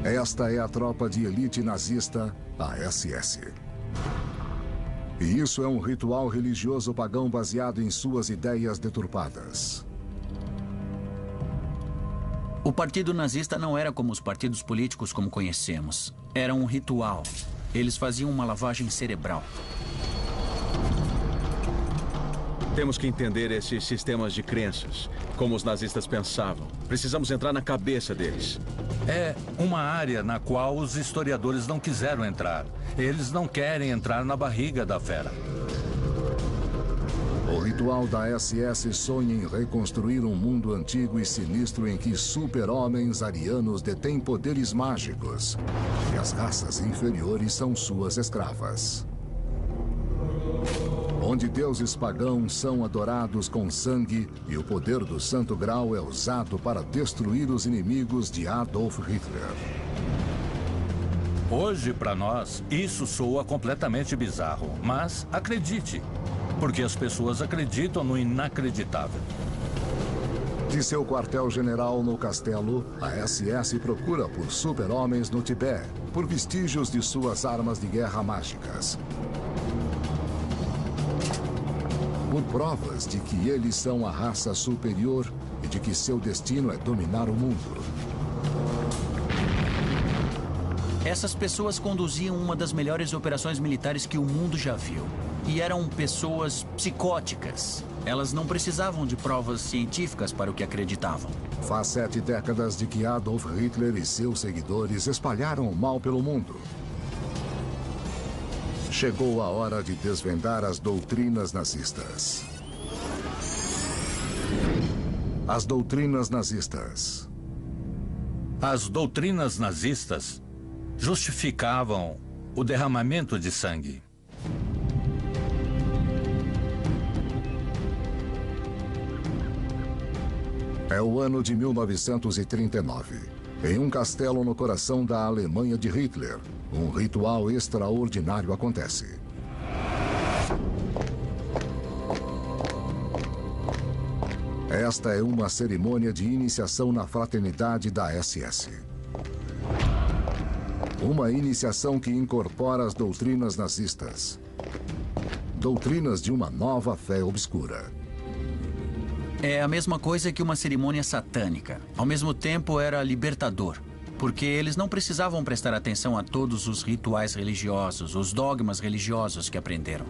Esta é a tropa de elite nazista, a SS. E isso é um ritual religioso pagão baseado em suas ideias deturpadas. O partido nazista não era como os partidos políticos como conhecemos. Era um ritual. Eles faziam uma lavagem cerebral. Temos que entender esses sistemas de crenças, como os nazistas pensavam. Precisamos entrar na cabeça deles. É uma área na qual os historiadores não quiseram entrar. Eles não querem entrar na barriga da fera. O ritual da SS sonha em reconstruir um mundo antigo e sinistro em que super-homens arianos detêm poderes mágicos e as raças inferiores são suas escravas. Onde deuses pagãos são adorados com sangue e o poder do Santo Grau é usado para destruir os inimigos de Adolf Hitler. Hoje, para nós, isso soa completamente bizarro. Mas acredite, porque as pessoas acreditam no inacreditável. De seu quartel-general no castelo, a SS procura por super-homens no Tibete, por vestígios de suas armas de guerra mágicas. Por provas de que eles são a raça superior e de que seu destino é dominar o mundo. Essas pessoas conduziam uma das melhores operações militares que o mundo já viu. E eram pessoas psicóticas. Elas não precisavam de provas científicas para o que acreditavam. Faz 7 décadas de que Adolf Hitler e seus seguidores espalharam o mal pelo mundo. Chegou a hora de desvendar as doutrinas nazistas. As doutrinas nazistas. As doutrinas nazistas justificavam o derramamento de sangue. É o ano de 1939. Em um castelo no coração da Alemanha de Hitler, um ritual extraordinário acontece. Esta é uma cerimônia de iniciação na fraternidade da SS. Uma iniciação que incorpora as doutrinas nazistas. Doutrinas de uma nova fé obscura. É a mesma coisa que uma cerimônia satânica. Ao mesmo tempo, era libertador. Porque eles não precisavam prestar atenção a todos os rituais religiosos, os dogmas religiosos que aprenderam.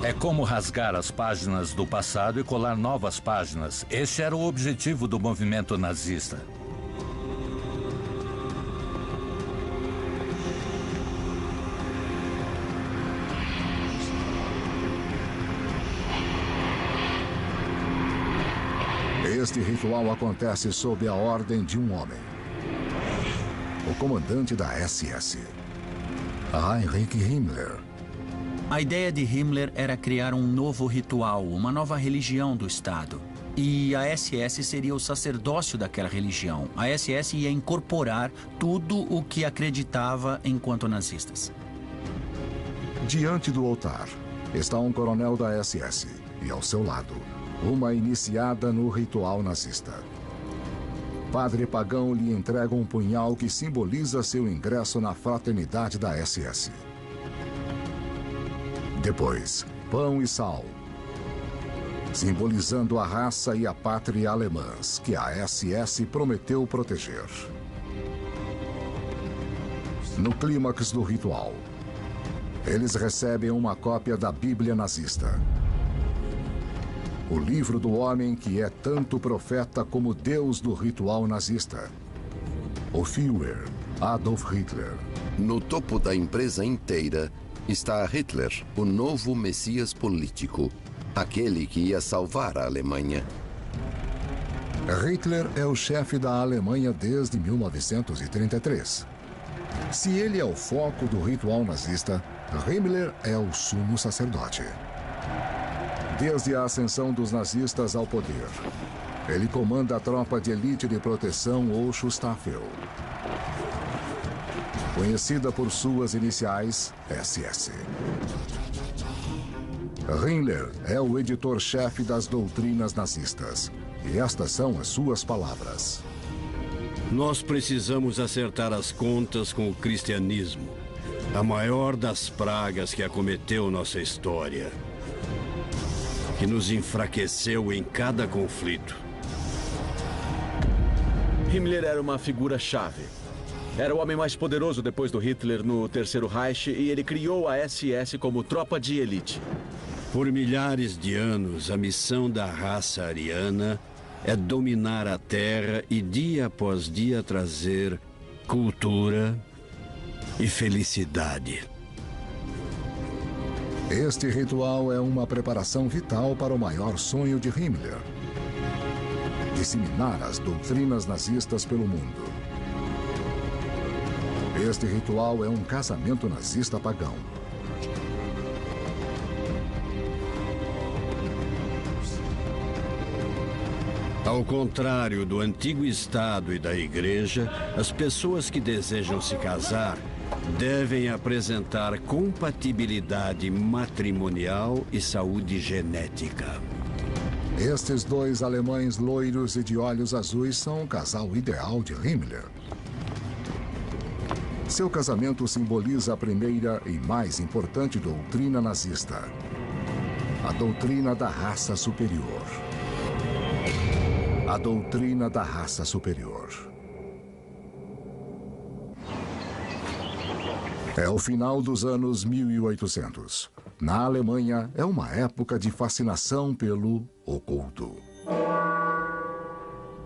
É como rasgar as páginas do passado e colar novas páginas. Este era o objetivo do movimento nazista. Este ritual acontece sob a ordem de um homem. O comandante da SS, Heinrich Himmler. A ideia de Himmler era criar um novo ritual, uma nova religião do Estado. E a SS seria o sacerdócio daquela religião. A SS ia incorporar tudo o que acreditava enquanto nazistas. Diante do altar está um coronel da SS e, ao seu lado, uma iniciada no ritual nazista. Padre Pagão lhe entrega um punhal que simboliza seu ingresso na fraternidade da SS. Depois, pão e sal, simbolizando a raça e a pátria alemãs que a SS prometeu proteger. No clímax do ritual, eles recebem uma cópia da Bíblia nazista. O livro do homem que é tanto profeta como Deus do ritual nazista. O Führer, Adolf Hitler. No topo da empresa inteira está Hitler, o novo messias político, aquele que ia salvar a Alemanha. Hitler é o chefe da Alemanha desde 1933. Se ele é o foco do ritual nazista, Himmler é o sumo sacerdote. Desde a ascensão dos nazistas ao poder, ele comanda a tropa de elite de proteção ou Schutzstaffel. Conhecida por suas iniciais, SS. Himmler é o editor-chefe das doutrinas nazistas. E estas são as suas palavras. Nós precisamos acertar as contas com o cristianismo, a maior das pragas que acometeu nossa história, que nos enfraqueceu em cada conflito. Himmler era uma figura-chave. Era o homem mais poderoso depois do Hitler no Terceiro Reich e ele criou a SS como tropa de elite. Por milhares de anos, a missão da raça ariana é dominar a Terra e dia após dia trazer cultura e felicidade. Este ritual é uma preparação vital para o maior sonho de Himmler: disseminar as doutrinas nazistas pelo mundo. Este ritual é um casamento nazista pagão. Ao contrário do antigo Estado e da Igreja, as pessoas que desejam se casar devem apresentar compatibilidade matrimonial e saúde genética. Estes dois alemães loiros e de olhos azuis são o casal ideal de Himmler. Seu casamento simboliza a primeira e mais importante doutrina nazista: a doutrina da raça superior. A doutrina da raça superior. É o final dos anos 1800. Na Alemanha, é uma época de fascinação pelo oculto.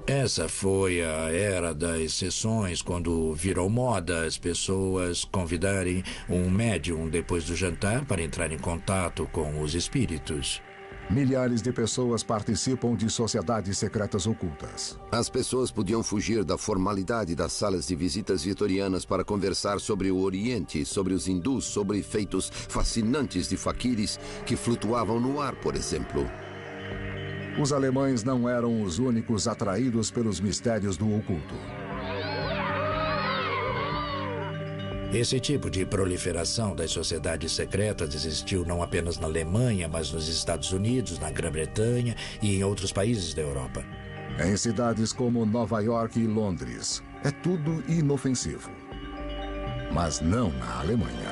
Essa foi a era das sessões, quando virou moda as pessoas convidarem um médium depois do jantar para entrar em contato com os espíritos. Milhares de pessoas participam de sociedades secretas ocultas. As pessoas podiam fugir da formalidade das salas de visitas vitorianas para conversar sobre o Oriente, sobre os hindus, sobre feitos fascinantes de faquires que flutuavam no ar, por exemplo. Os alemães não eram os únicos atraídos pelos mistérios do oculto. Esse tipo de proliferação das sociedades secretas existiu não apenas na Alemanha, mas nos Estados Unidos, na Grã-Bretanha e em outros países da Europa. Em cidades como Nova York e Londres, é tudo inofensivo. Mas não na Alemanha.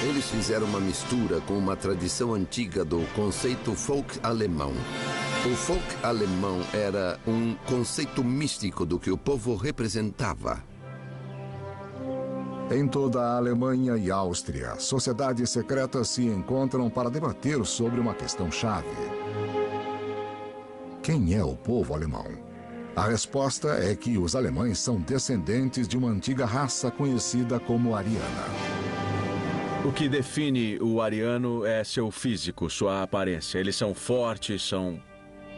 Eles fizeram uma mistura com uma tradição antiga do conceito folk alemão. O folk alemão era um conceito místico do que o povo representava. Em toda a Alemanha e Áustria, sociedades secretas se encontram para debater sobre uma questão-chave: quem é o povo alemão? A resposta é que os alemães são descendentes de uma antiga raça conhecida como ariana. O que define o ariano é seu físico, sua aparência. Eles são fortes, são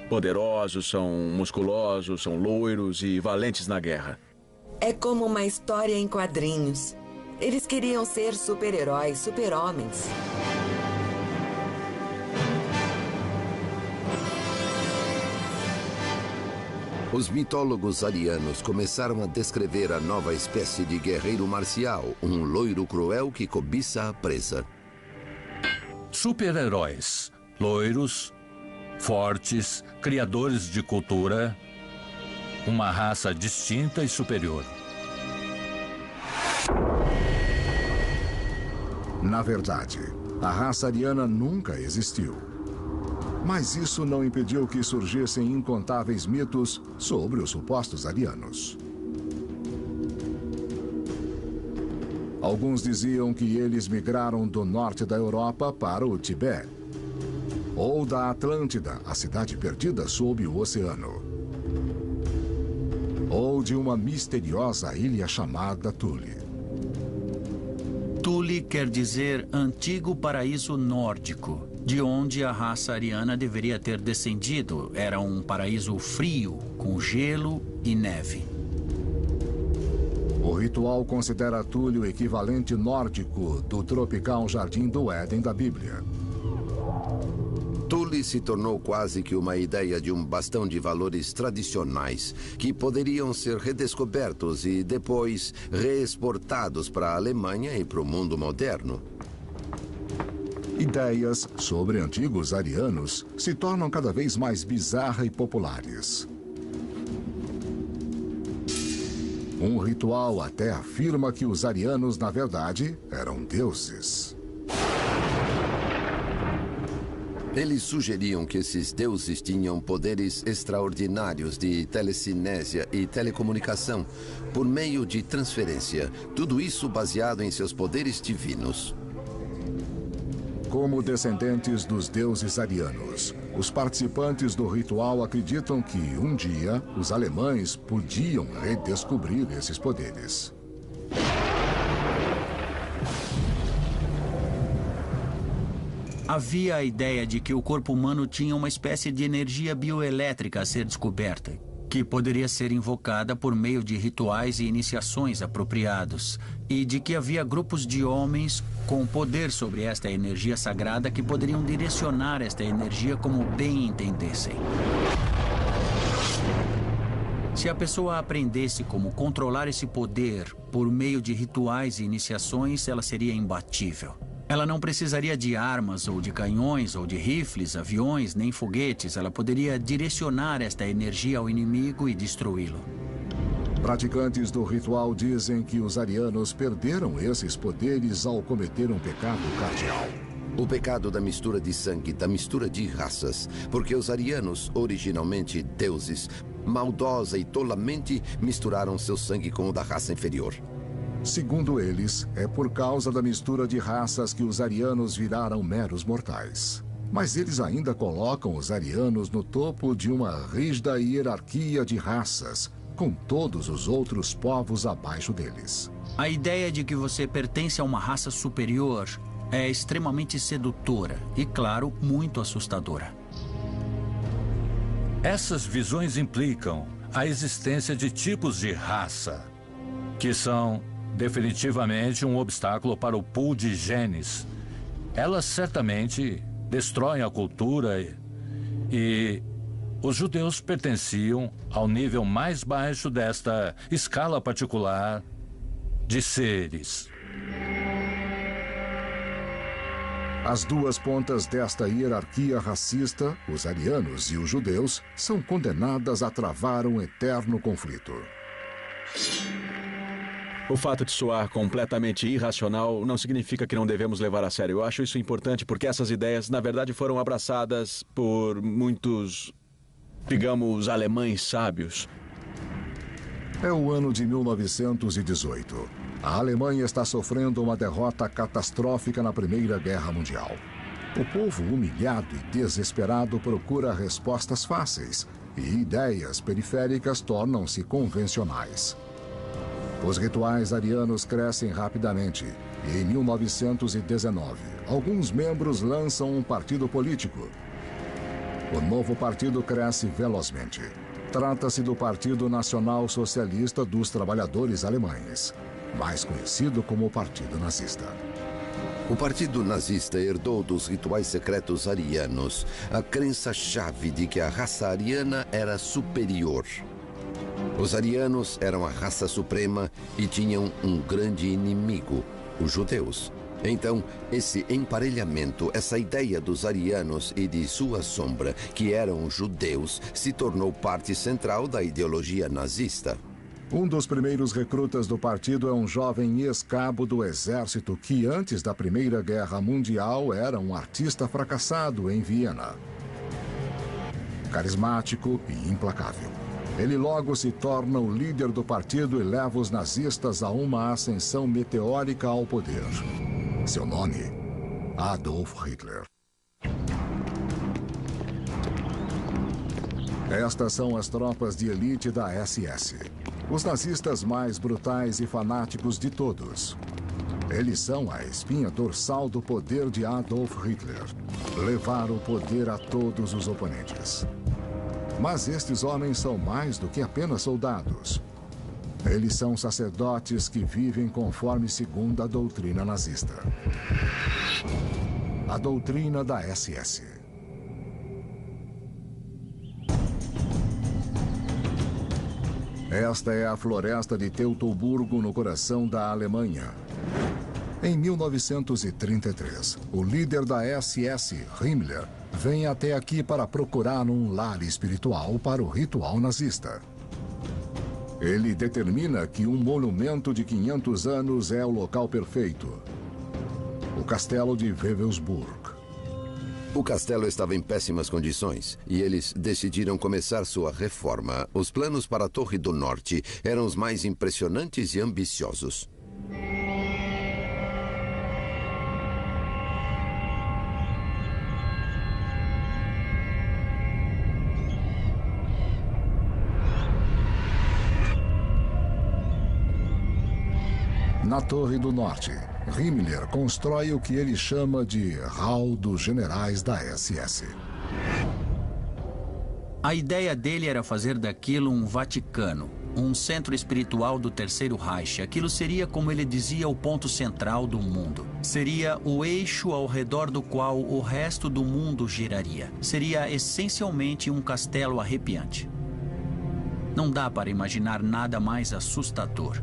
poderosos, são musculosos, são loiros e valentes na guerra. É como uma história em quadrinhos. Eles queriam ser super-heróis, super-homens. Os mitólogos arianos começaram a descrever a nova espécie de guerreiro marcial, um loiro cruel que cobiça a presa. Super-heróis, loiros, fortes, criadores de cultura, uma raça distinta e superior. Na verdade, a raça ariana nunca existiu. Mas isso não impediu que surgissem incontáveis mitos sobre os supostos arianos. Alguns diziam que eles migraram do norte da Europa para o Tibete, ou da Atlântida, a cidade perdida sob o oceano, ou de uma misteriosa ilha chamada Thule. Thule quer dizer antigo paraíso nórdico, de onde a raça ariana deveria ter descendido. Era um paraíso frio, com gelo e neve. O ritual considera Thule o equivalente nórdico do tropical Jardim do Éden da Bíblia. Thule se tornou quase que uma ideia de um bastão de valores tradicionais que poderiam ser redescobertos e depois reexportados para a Alemanha e para o mundo moderno. Ideias sobre antigos arianos se tornam cada vez mais bizarras e populares. Um ritual até afirma que os arianos, na verdade, eram deuses. Eles sugeriam que esses deuses tinham poderes extraordinários de telecinésia e telecomunicação por meio de transferência. Tudo isso baseado em seus poderes divinos. Como descendentes dos deuses arianos, os participantes do ritual acreditam que, um dia, os alemães podiam redescobrir esses poderes. Havia a ideia de que o corpo humano tinha uma espécie de energia bioelétrica a ser descoberta, que poderia ser invocada por meio de rituais e iniciações apropriados, e de que havia grupos de homens com poder sobre esta energia sagrada que poderiam direcionar esta energia como bem entendessem. Se a pessoa aprendesse como controlar esse poder por meio de rituais e iniciações, ela seria imbatível. Ela não precisaria de armas ou de canhões ou de rifles, aviões, nem foguetes. Ela poderia direcionar esta energia ao inimigo e destruí-lo. Praticantes do ritual dizem que os arianos perderam esses poderes ao cometer um pecado cardial. O pecado da mistura de sangue, da mistura de raças, porque os arianos, originalmente deuses, maldosa e tolamente misturaram seu sangue com o da raça inferior. Segundo eles, é por causa da mistura de raças que os arianos viraram meros mortais. Mas eles ainda colocam os arianos no topo de uma rígida hierarquia de raças, com todos os outros povos abaixo deles. A ideia de que você pertence a uma raça superior é extremamente sedutora e, claro, muito assustadora. Essas visões implicam a existência de tipos de raça, que são definitivamente um obstáculo para o pool de genes. Elas certamente destroem a cultura e os judeus pertenciam ao nível mais baixo desta escala particular de seres. As duas pontas desta hierarquia racista, os arianos e os judeus, são condenadas a travar um eterno conflito. O fato de soar completamente irracional não significa que não devemos levar a sério. Eu acho isso importante porque essas ideias, na verdade, foram abraçadas por muitos, digamos, alemães sábios. É o ano de 1918. A Alemanha está sofrendo uma derrota catastrófica na Primeira Guerra Mundial. O povo humilhado e desesperado procura respostas fáceis e ideias periféricas tornam-se convencionais. Os rituais arianos crescem rapidamente e, em 1919, alguns membros lançam um partido político. O novo partido cresce velozmente. Trata-se do Partido Nacional Socialista dos Trabalhadores Alemães, mais conhecido como o Partido Nazista. O Partido Nazista herdou dos rituais secretos arianos a crença-chave de que a raça ariana era superior. Os arianos eram a raça suprema e tinham um grande inimigo, os judeus. Então, esse emparelhamento, essa ideia dos arianos e de sua sombra, que eram judeus, se tornou parte central da ideologia nazista. Um dos primeiros recrutas do partido é um jovem ex-cabo do exército que, antes da Primeira Guerra Mundial, era um artista fracassado em Viena. Carismático e implacável. Ele logo se torna o líder do partido e leva os nazistas a uma ascensão meteórica ao poder. Seu nome, Adolf Hitler. Estas são as tropas de elite da SS. Os nazistas mais brutais e fanáticos de todos. Eles são a espinha dorsal do poder de Adolf Hitler. Levar o poder a todos os oponentes. Mas estes homens são mais do que apenas soldados. Eles são sacerdotes que vivem conforme segundo a doutrina nazista. A doutrina da SS. Esta é a floresta de Teutoburgo, no coração da Alemanha. Em 1933, o líder da SS, Himmler, vem até aqui para procurar um lar espiritual para o ritual nazista. Ele determina que um monumento de 500 anos é o local perfeito. O castelo de Wewelsburg. O castelo estava em péssimas condições e eles decidiram começar sua reforma. Os planos para a Torre do Norte eram os mais impressionantes e ambiciosos. Na Torre do Norte, Himmler constrói o que ele chama de Hall dos Generais da SS. A ideia dele era fazer daquilo um Vaticano, um centro espiritual do Terceiro Reich. Aquilo seria, como ele dizia, o ponto central do mundo. Seria o eixo ao redor do qual o resto do mundo giraria. Seria essencialmente um castelo arrepiante. Não dá para imaginar nada mais assustador.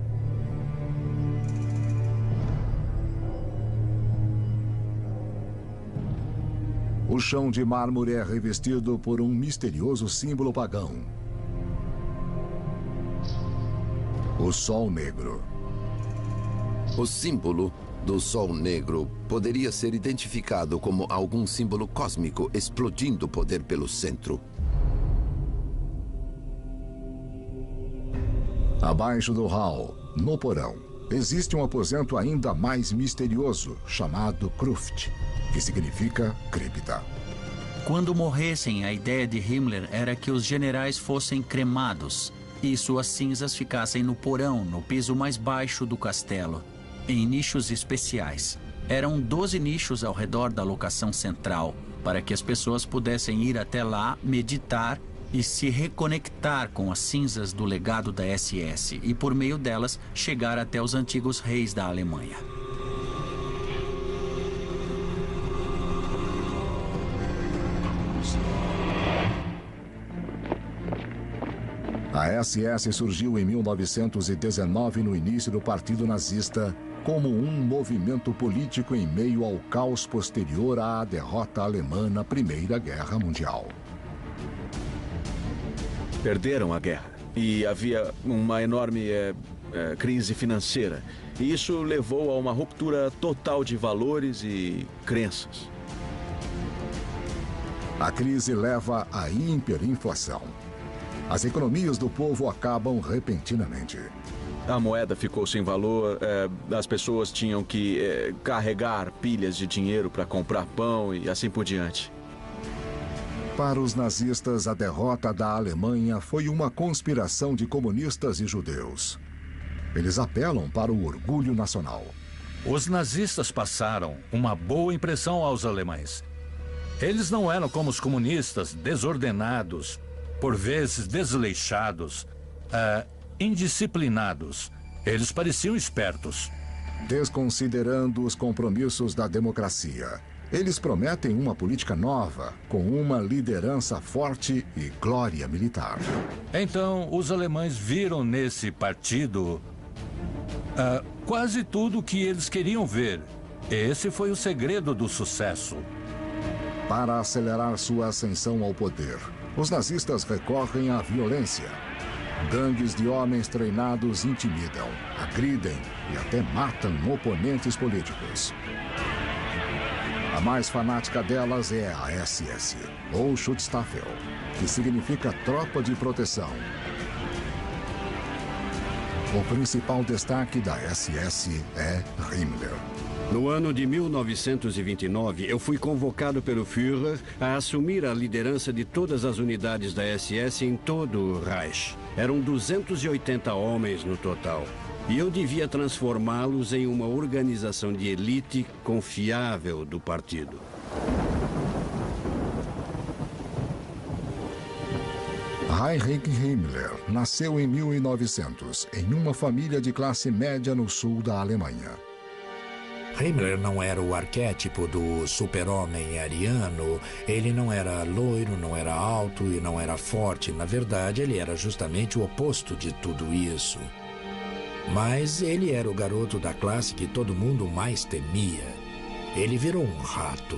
O chão de mármore é revestido por um misterioso símbolo pagão. O Sol Negro. O símbolo do Sol Negro poderia ser identificado como algum símbolo cósmico explodindo poder pelo centro. Abaixo do hall, no porão, existe um aposento ainda mais misterioso, chamado Kruft, que significa cripta. Quando morressem, a ideia de Himmler era que os generais fossem cremados e suas cinzas ficassem no porão, no piso mais baixo do castelo, em nichos especiais. Eram 12 nichos ao redor da locação central, para que as pessoas pudessem ir até lá, meditar e se reconectar com as cinzas do legado da SS e, por meio delas, chegar até os antigos reis da Alemanha. A SS surgiu em 1919, no início do Partido Nazista, como um movimento político em meio ao caos posterior à derrota alemã na Primeira Guerra Mundial. Perderam a guerra e havia uma enorme crise financeira. E isso levou a uma ruptura total de valores e crenças. A crise leva à hiperinflação. As economias do povo acabam repentinamente. A moeda ficou sem valor, as pessoas tinham que carregar pilhas de dinheiro para comprar pão e assim por diante. Para os nazistas, a derrota da Alemanha foi uma conspiração de comunistas e judeus. Eles apelam para o orgulho nacional. Os nazistas passaram uma boa impressão aos alemães. Eles não eram como os comunistas, desordenados, por vezes desleixados, indisciplinados. Eles pareciam espertos. Desconsiderando os compromissos da democracia, eles prometem uma política nova, com uma liderança forte e glória militar. Então, os alemães viram nesse partido quase tudo o que eles queriam ver. Esse foi o segredo do sucesso. Para acelerar sua ascensão ao poder, os nazistas recorrem à violência. Gangues de homens treinados intimidam, agridem e até matam oponentes políticos. A mais fanática delas é a SS, ou Schutzstaffel, que significa Tropa de Proteção. O principal destaque da SS é Himmler. No ano de 1929, eu fui convocado pelo Führer a assumir a liderança de todas as unidades da SS em todo o Reich. Eram 280 homens no total. E eu devia transformá-los em uma organização de elite confiável do partido. Heinrich Himmler nasceu em 1900, em uma família de classe média no sul da Alemanha. Himmler não era o arquétipo do super-homem ariano. Ele não era loiro, não era alto e não era forte. Na verdade, ele era justamente o oposto de tudo isso. Mas ele era o garoto da classe que todo mundo mais temia. Ele virou um rato.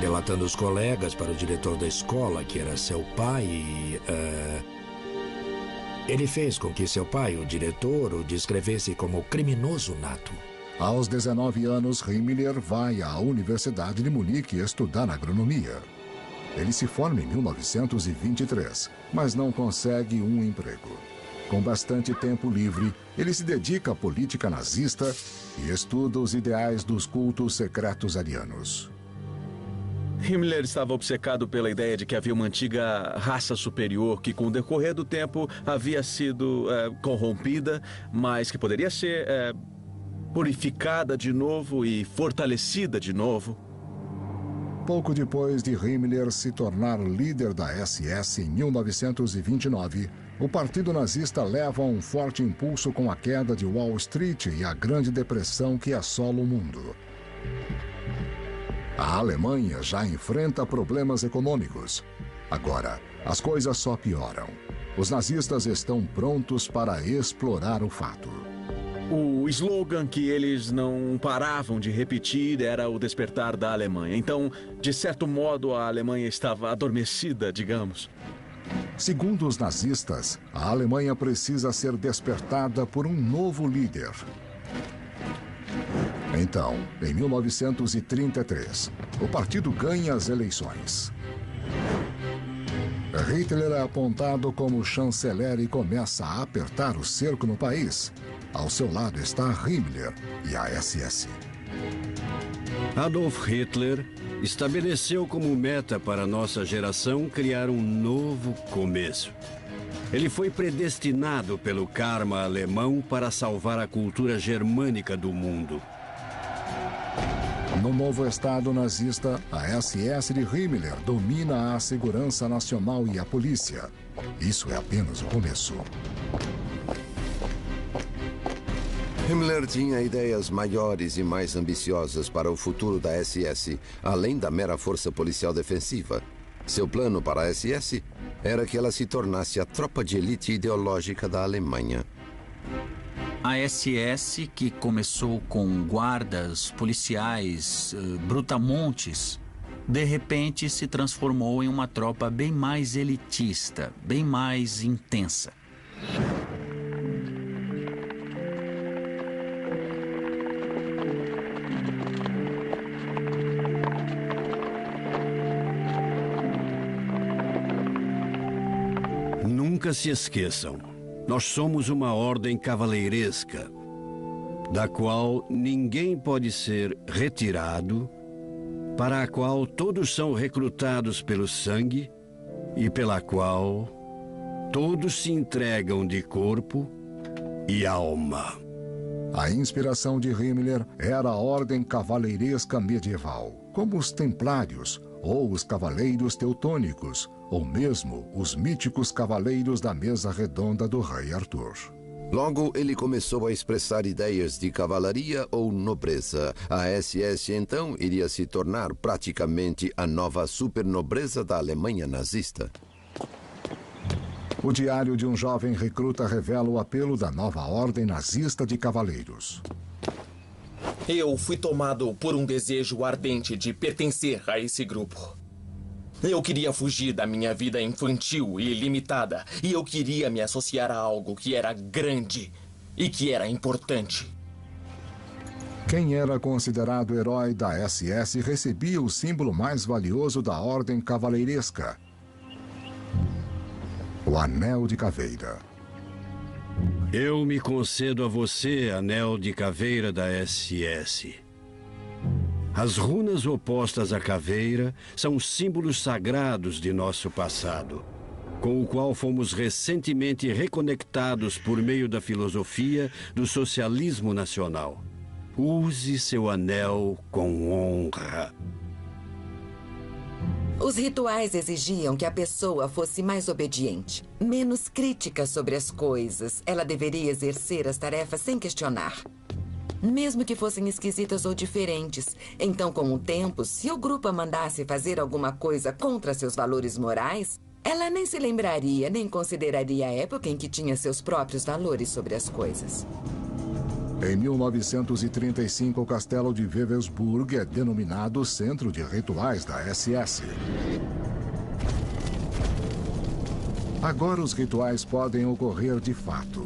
Delatando os colegas para o diretor da escola, que era seu pai, ele fez com que seu pai, o diretor, o descrevesse como criminoso nato. Aos 19 anos, Himmler vai à Universidade de Munique estudar agronomia. Ele se forma em 1923, mas não consegue um emprego. Com bastante tempo livre, ele se dedica à política nazista e estuda os ideais dos cultos secretos arianos. Himmler estava obcecado pela ideia de que havia uma antiga raça superior que, com o decorrer do tempo, havia sido corrompida, mas que poderia ser purificada de novo e fortalecida de novo. Pouco depois de Himmler se tornar líder da SS em 1929, o Partido Nazista leva um forte impulso com a queda de Wall Street e a Grande Depressão que assola o mundo. A Alemanha já enfrenta problemas econômicos. Agora, as coisas só pioram. Os nazistas estão prontos para explorar o fato. O slogan que eles não paravam de repetir era o despertar da Alemanha. Então, de certo modo, a Alemanha estava adormecida, digamos. Segundo os nazistas, a Alemanha precisa ser despertada por um novo líder. Então, em 1933, o partido ganha as eleições. Hitler é apontado como chanceler e começa a apertar o cerco no país. Ao seu lado está Himmler e a SS. Adolf Hitler estabeleceu como meta para nossa geração criar um novo começo. Ele foi predestinado pelo karma alemão para salvar a cultura germânica do mundo. No novo Estado nazista, a SS de Himmler domina a segurança nacional e a polícia. Isso é apenas o começo. Himmler tinha ideias maiores e mais ambiciosas para o futuro da SS, além da mera força policial defensiva. Seu plano para a SS era que ela se tornasse a tropa de elite ideológica da Alemanha. A SS, que começou com guardas, policiais, brutamontes, de repente se transformou em uma tropa bem mais elitista, bem mais intensa. Nunca se esqueçam, nós somos uma ordem cavaleiresca, da qual ninguém pode ser retirado, para a qual todos são recrutados pelo sangue e pela qual todos se entregam de corpo e alma. A inspiração de Himmler era a ordem cavaleiresca medieval, como os templários ou os cavaleiros teutônicos, ou mesmo os míticos cavaleiros da mesa redonda do rei Arthur. Logo, ele começou a expressar ideias de cavalaria ou nobreza. A SS, então, iria se tornar praticamente a nova supernobreza da Alemanha nazista. O diário de um jovem recruta revela o apelo da nova ordem nazista de cavaleiros. Eu fui tomado por um desejo ardente de pertencer a esse grupo. Eu queria fugir da minha vida infantil e limitada, e eu queria me associar a algo que era grande e que era importante. Quem era considerado herói da SS recebia o símbolo mais valioso da ordem cavaleiresca: o Anel de Caveira. Eu me concedo a você, Anel de Caveira da SS. As runas opostas à caveira são símbolos sagrados de nosso passado, com o qual fomos recentemente reconectados por meio da filosofia do socialismo nacional. Use seu anel com honra. Os rituais exigiam que a pessoa fosse mais obediente, menos crítica sobre as coisas. Ela deveria exercer as tarefas sem questionar, mesmo que fossem esquisitas ou diferentes. Então, com o tempo, se o grupo a mandasse fazer alguma coisa contra seus valores morais, Ela nem se lembraria, nem consideraria a época em que tinha seus próprios valores sobre as coisas. Em 1935, o castelo de Wewelsburg é denominado Centro de Rituais da SS. Agora os rituais podem ocorrer de fato.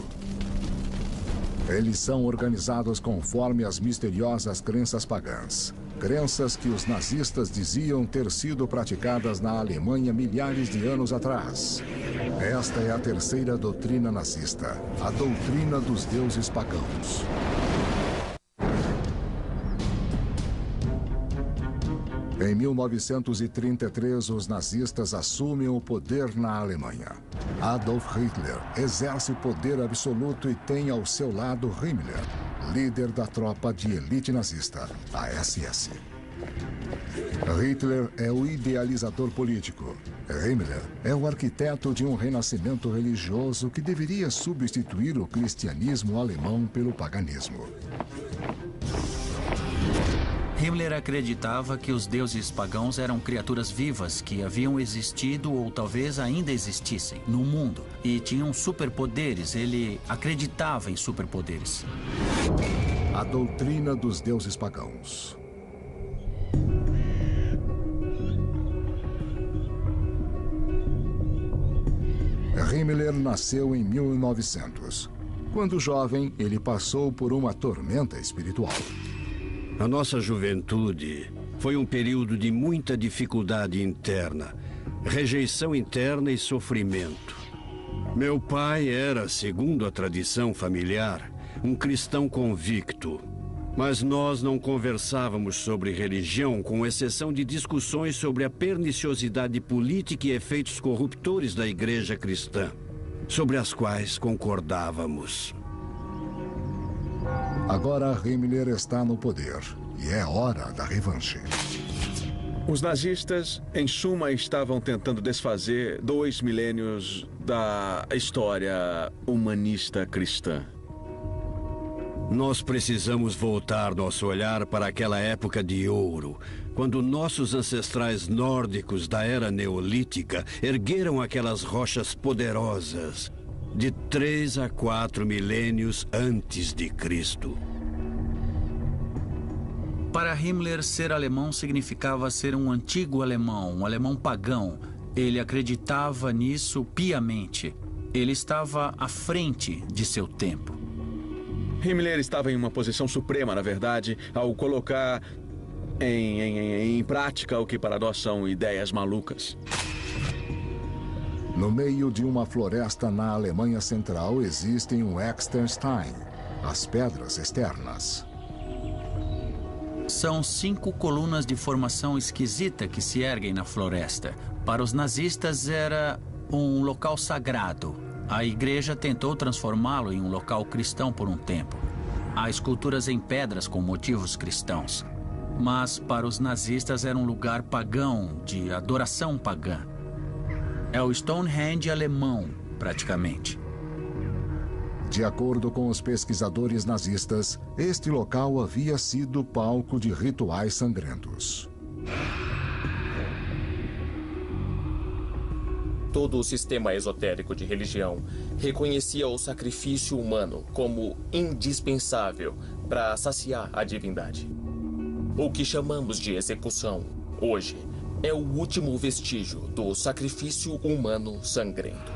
Eles são organizados conforme as misteriosas crenças pagãs. Crenças que os nazistas diziam ter sido praticadas na Alemanha milhares de anos atrás. Esta é a terceira doutrina nazista, a doutrina dos deuses pagãos. Em 1933, os nazistas assumem o poder na Alemanha. Adolf Hitler exerce poder absoluto e tem ao seu lado Himmler, líder da tropa de elite nazista, a SS. Hitler é o idealizador político. Himmler é o arquiteto de um renascimento religioso que deveria substituir o cristianismo alemão pelo paganismo. Himmler acreditava que os deuses pagãos eram criaturas vivas que haviam existido ou talvez ainda existissem no mundo e tinham superpoderes. Ele acreditava em superpoderes. A doutrina dos deuses pagãos. Himmler nasceu em 1900. Quando jovem, ele passou por uma tormenta espiritual. A nossa juventude foi um período de muita dificuldade interna, rejeição interna e sofrimento. Meu pai era, segundo a tradição familiar, um cristão convicto. Mas nós não conversávamos sobre religião, com exceção de discussões sobre a perniciosidade política e efeitos corruptores da igreja cristã, sobre as quais concordávamos. Agora Himmler está no poder e é hora da revanche. Os nazistas, em suma, estavam tentando desfazer 2 milênios da história humanista cristã. Nós precisamos voltar nosso olhar para aquela época de ouro, quando nossos ancestrais nórdicos da era neolítica ergueram aquelas rochas poderosas de 3 a 4 milênios antes de Cristo. Para Himmler, ser alemão significava ser um antigo alemão, um alemão pagão. Ele acreditava nisso piamente. Ele estava à frente de seu tempo. Himmler estava em uma posição suprema, na verdade, ao colocar em prática o que para nós são ideias malucas. No meio de uma floresta na Alemanha Central existem um Exterstein, as pedras externas. São 5 colunas de formação esquisita que se erguem na floresta. Para os nazistas era um local sagrado. A igreja tentou transformá-lo em um local cristão por um tempo. Há esculturas em pedras com motivos cristãos. Mas para os nazistas era um lugar pagão, de adoração pagã. É o Stonehenge alemão, praticamente. De acordo com os pesquisadores nazistas, este local havia sido palco de rituais sangrentos. Todo o sistema esotérico de religião reconhecia o sacrifício humano como indispensável para saciar a divindade. O que chamamos de execução, hoje, é o último vestígio do sacrifício humano sangrento.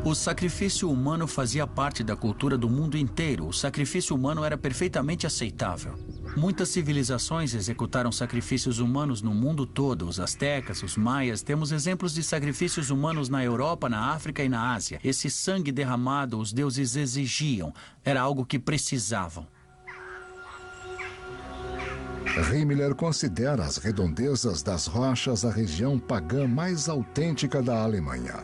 O sacrifício humano fazia parte da cultura do mundo inteiro. O sacrifício humano era perfeitamente aceitável. Muitas civilizações executaram sacrifícios humanos no mundo todo. Os astecas, os maias. Temos exemplos de sacrifícios humanos na Europa, na África e na Ásia. Esse sangue derramado os deuses exigiam. Era algo que precisavam. Himmler considera as redondezas das rochas a região pagã mais autêntica da Alemanha.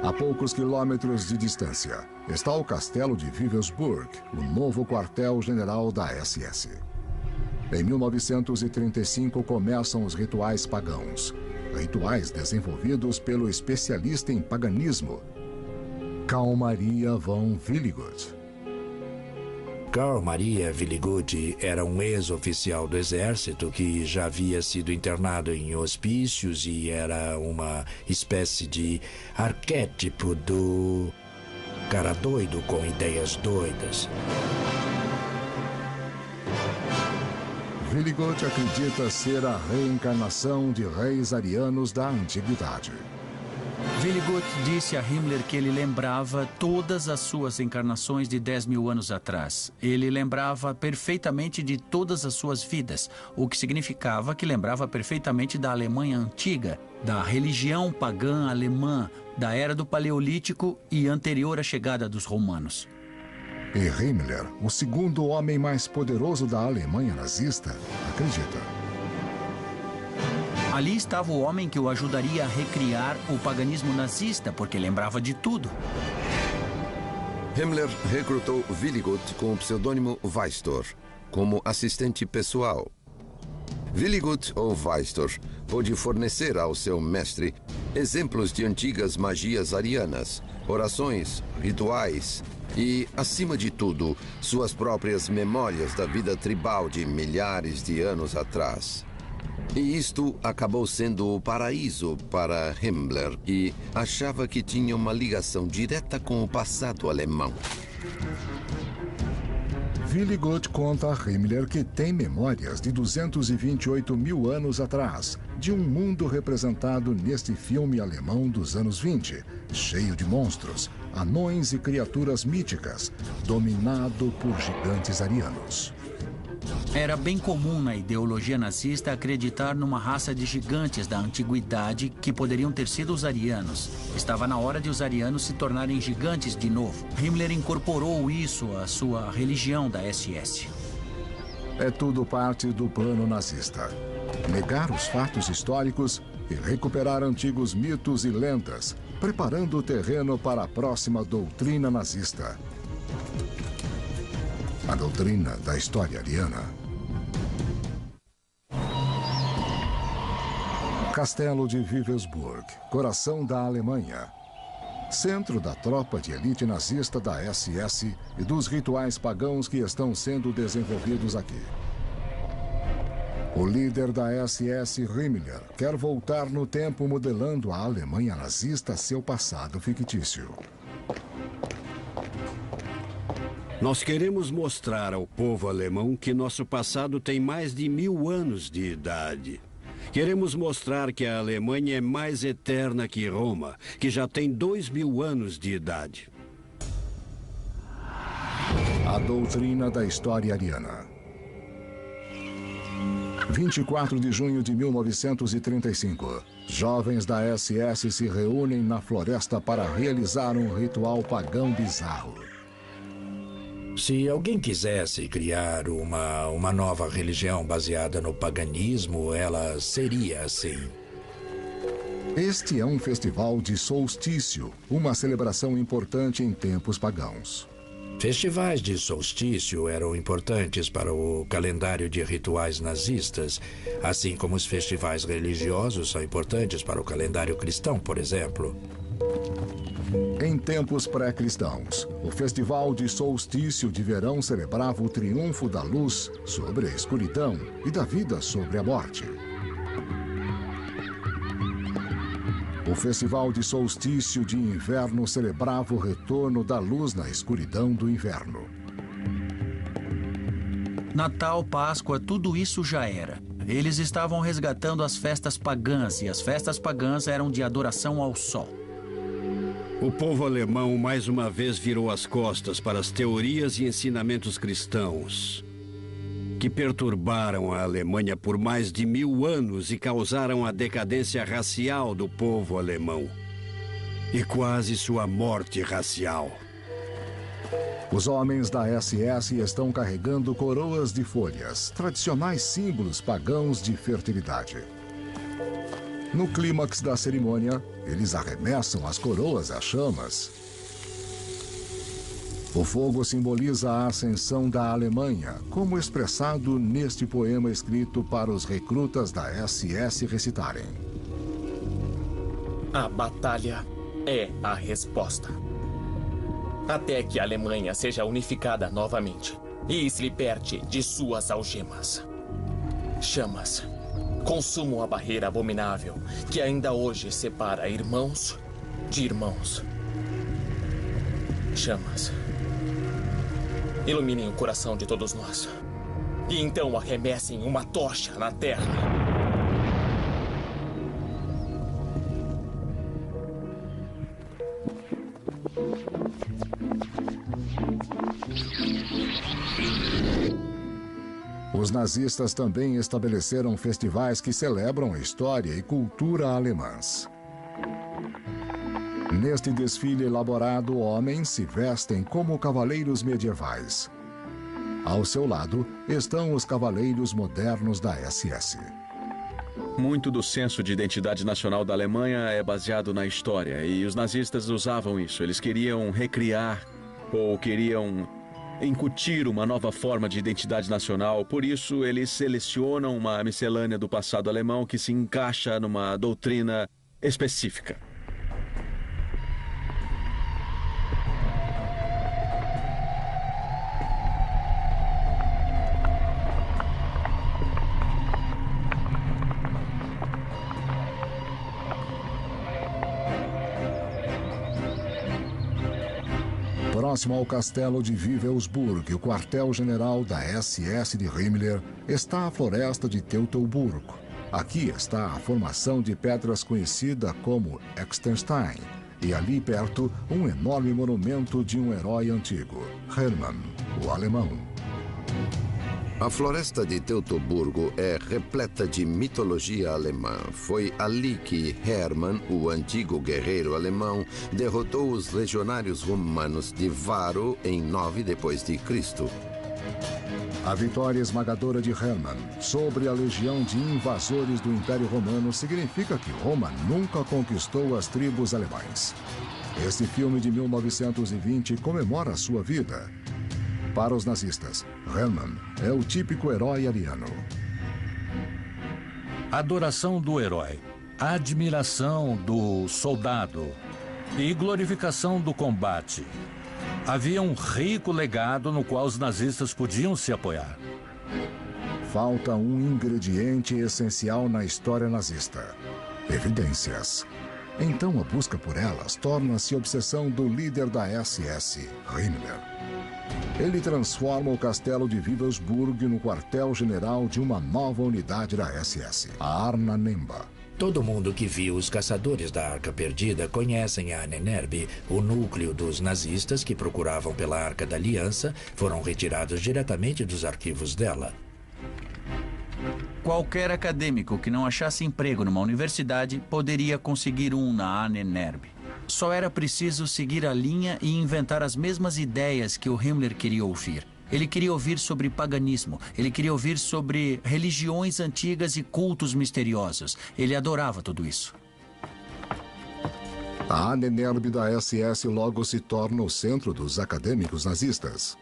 A poucos quilômetros de distância está o castelo de Wewelsburg, o novo quartel-general da SS. Em 1935 começam os rituais pagãos, rituais desenvolvidos pelo especialista em paganismo, Carl Maria von Willigut. Carl Maria Willigut era um ex-oficial do exército que já havia sido internado em hospícios e era uma espécie de arquétipo do cara doido com ideias doidas. Willigut acredita ser a reencarnação de reis arianos da antiguidade. Willigut disse a Himmler que ele lembrava todas as suas encarnações de 10.000 anos atrás. Ele lembrava perfeitamente de todas as suas vidas, o que significava que lembrava perfeitamente da Alemanha antiga, da religião pagã alemã, da era do Paleolítico e anterior à chegada dos romanos. E Himmler, o segundo homem mais poderoso da Alemanha nazista, acredita. Ali estava o homem que o ajudaria a recriar o paganismo nazista, porque lembrava de tudo. Himmler recrutou Willigut com o pseudônimo Weistor como assistente pessoal. Willigut, ou Weistor, pôde fornecer ao seu mestre exemplos de antigas magias arianas, orações, rituais e, acima de tudo, suas próprias memórias da vida tribal de milhares de anos atrás. E isto acabou sendo o paraíso para Himmler, e achava que tinha uma ligação direta com o passado alemão. Willigut conta a Himmler que tem memórias de 228.000 anos atrás, de um mundo representado neste filme alemão dos anos 20, cheio de monstros, anões e criaturas míticas, dominado por gigantes arianos. Era bem comum na ideologia nazista acreditar numa raça de gigantes da antiguidade que poderiam ter sido os arianos. Estava na hora de os arianos se tornarem gigantes de novo. Himmler incorporou isso à sua religião da SS. É tudo parte do plano nazista. Negar os fatos históricos e recuperar antigos mitos e lendas, preparando o terreno para a próxima doutrina nazista. A doutrina da história ariana. Castelo de Wewelsburg, coração da Alemanha. Centro da tropa de elite nazista da SS e dos rituais pagãos que estão sendo desenvolvidos aqui. O líder da SS, Himmler, quer voltar no tempo modelando a Alemanha nazista a seu passado fictício. Nós queremos mostrar ao povo alemão que nosso passado tem mais de 1000 anos de idade. Queremos mostrar que a Alemanha é mais eterna que Roma, que já tem 2000 anos de idade. A doutrina da história ariana. 24 de junho de 1935. Jovens da SS se reúnem na floresta para realizar um ritual pagão bizarro. Se alguém quisesse criar uma nova religião baseada no paganismo, ela seria assim. Este é um festival de solstício, uma celebração importante em tempos pagãos. Festivais de solstício eram importantes para o calendário de rituais nazistas, assim como os festivais religiosos são importantes para o calendário cristão, por exemplo. Em tempos pré-cristãos, o festival de solstício de verão celebrava o triunfo da luz sobre a escuridão e da vida sobre a morte. O festival de solstício de inverno celebrava o retorno da luz na escuridão do inverno. Natal, Páscoa, tudo isso já era. Eles estavam resgatando as festas pagãs, e as festas pagãs eram de adoração ao sol. O povo alemão mais uma vez virou as costas para as teorias e ensinamentos cristãos, que perturbaram a Alemanha por mais de 1000 anos e causaram a decadência racial do povo alemão e quase sua morte racial. Os homens da SS estão carregando coroas de folhas, tradicionais símbolos pagãos de fertilidade. No clímax da cerimônia, eles arremessam as coroas às chamas. O fogo simboliza a ascensão da Alemanha, como expressado neste poema escrito para os recrutas da SS recitarem. A batalha é a resposta. Até que a Alemanha seja unificada novamente. e se liberte de suas algemas. Chamas, consumam a barreira abominável que ainda hoje separa irmãos de irmãos. Chamas, iluminem o coração de todos nós. E então arremessem uma tocha na terra. Os nazistas também estabeleceram festivais que celebram a história e cultura alemãs. Neste desfile elaborado, homens se vestem como cavaleiros medievais. Ao seu lado estão os cavaleiros modernos da SS. Muito do senso de identidade nacional da Alemanha é baseado na história, e os nazistas usavam isso. Eles queriam recriar ou queriam incutir uma nova forma de identidade nacional. Por isso, eles selecionam uma miscelânea do passado alemão que se encaixa numa doutrina específica. Próximo ao castelo de Wewelsburg, o quartel-general da SS de Himmler, está a floresta de Teutoburgo. Aqui está a formação de pedras conhecida como Exterstein, e ali perto um enorme monumento de um herói antigo, Hermann, o alemão. A floresta de Teutoburgo é repleta de mitologia alemã. Foi ali que Hermann, o antigo guerreiro alemão, derrotou os legionários romanos de Varo em 9 d.C. A vitória esmagadora de Hermann sobre a legião de invasores do Império Romano significa que Roma nunca conquistou as tribos alemães. Este filme de 1920 comemora sua vida. Para os nazistas, Hermann é o típico herói ariano. Adoração do herói, admiração do soldado e glorificação do combate. Havia um rico legado no qual os nazistas podiam se apoiar. Falta um ingrediente essencial na história nazista: evidências. Então a busca por elas torna-se obsessão do líder da SS, Himmler. Ele transforma o castelo de Wewelsburg no quartel-general de uma nova unidade da SS, a Arna Nemba. Todo mundo que viu os caçadores da Arca Perdida conhecem a Ahnenerbe. O núcleo dos nazistas que procuravam pela Arca da Aliança foram retirados diretamente dos arquivos dela. Qualquer acadêmico que não achasse emprego numa universidade poderia conseguir um na Ahnenerbe. Só era preciso seguir a linha e inventar as mesmas ideias que o Himmler queria ouvir. Ele queria ouvir sobre paganismo, ele queria ouvir sobre religiões antigas e cultos misteriosos. Ele adorava tudo isso. A Ahnenerbe da SS logo se torna o centro dos acadêmicos nazistas.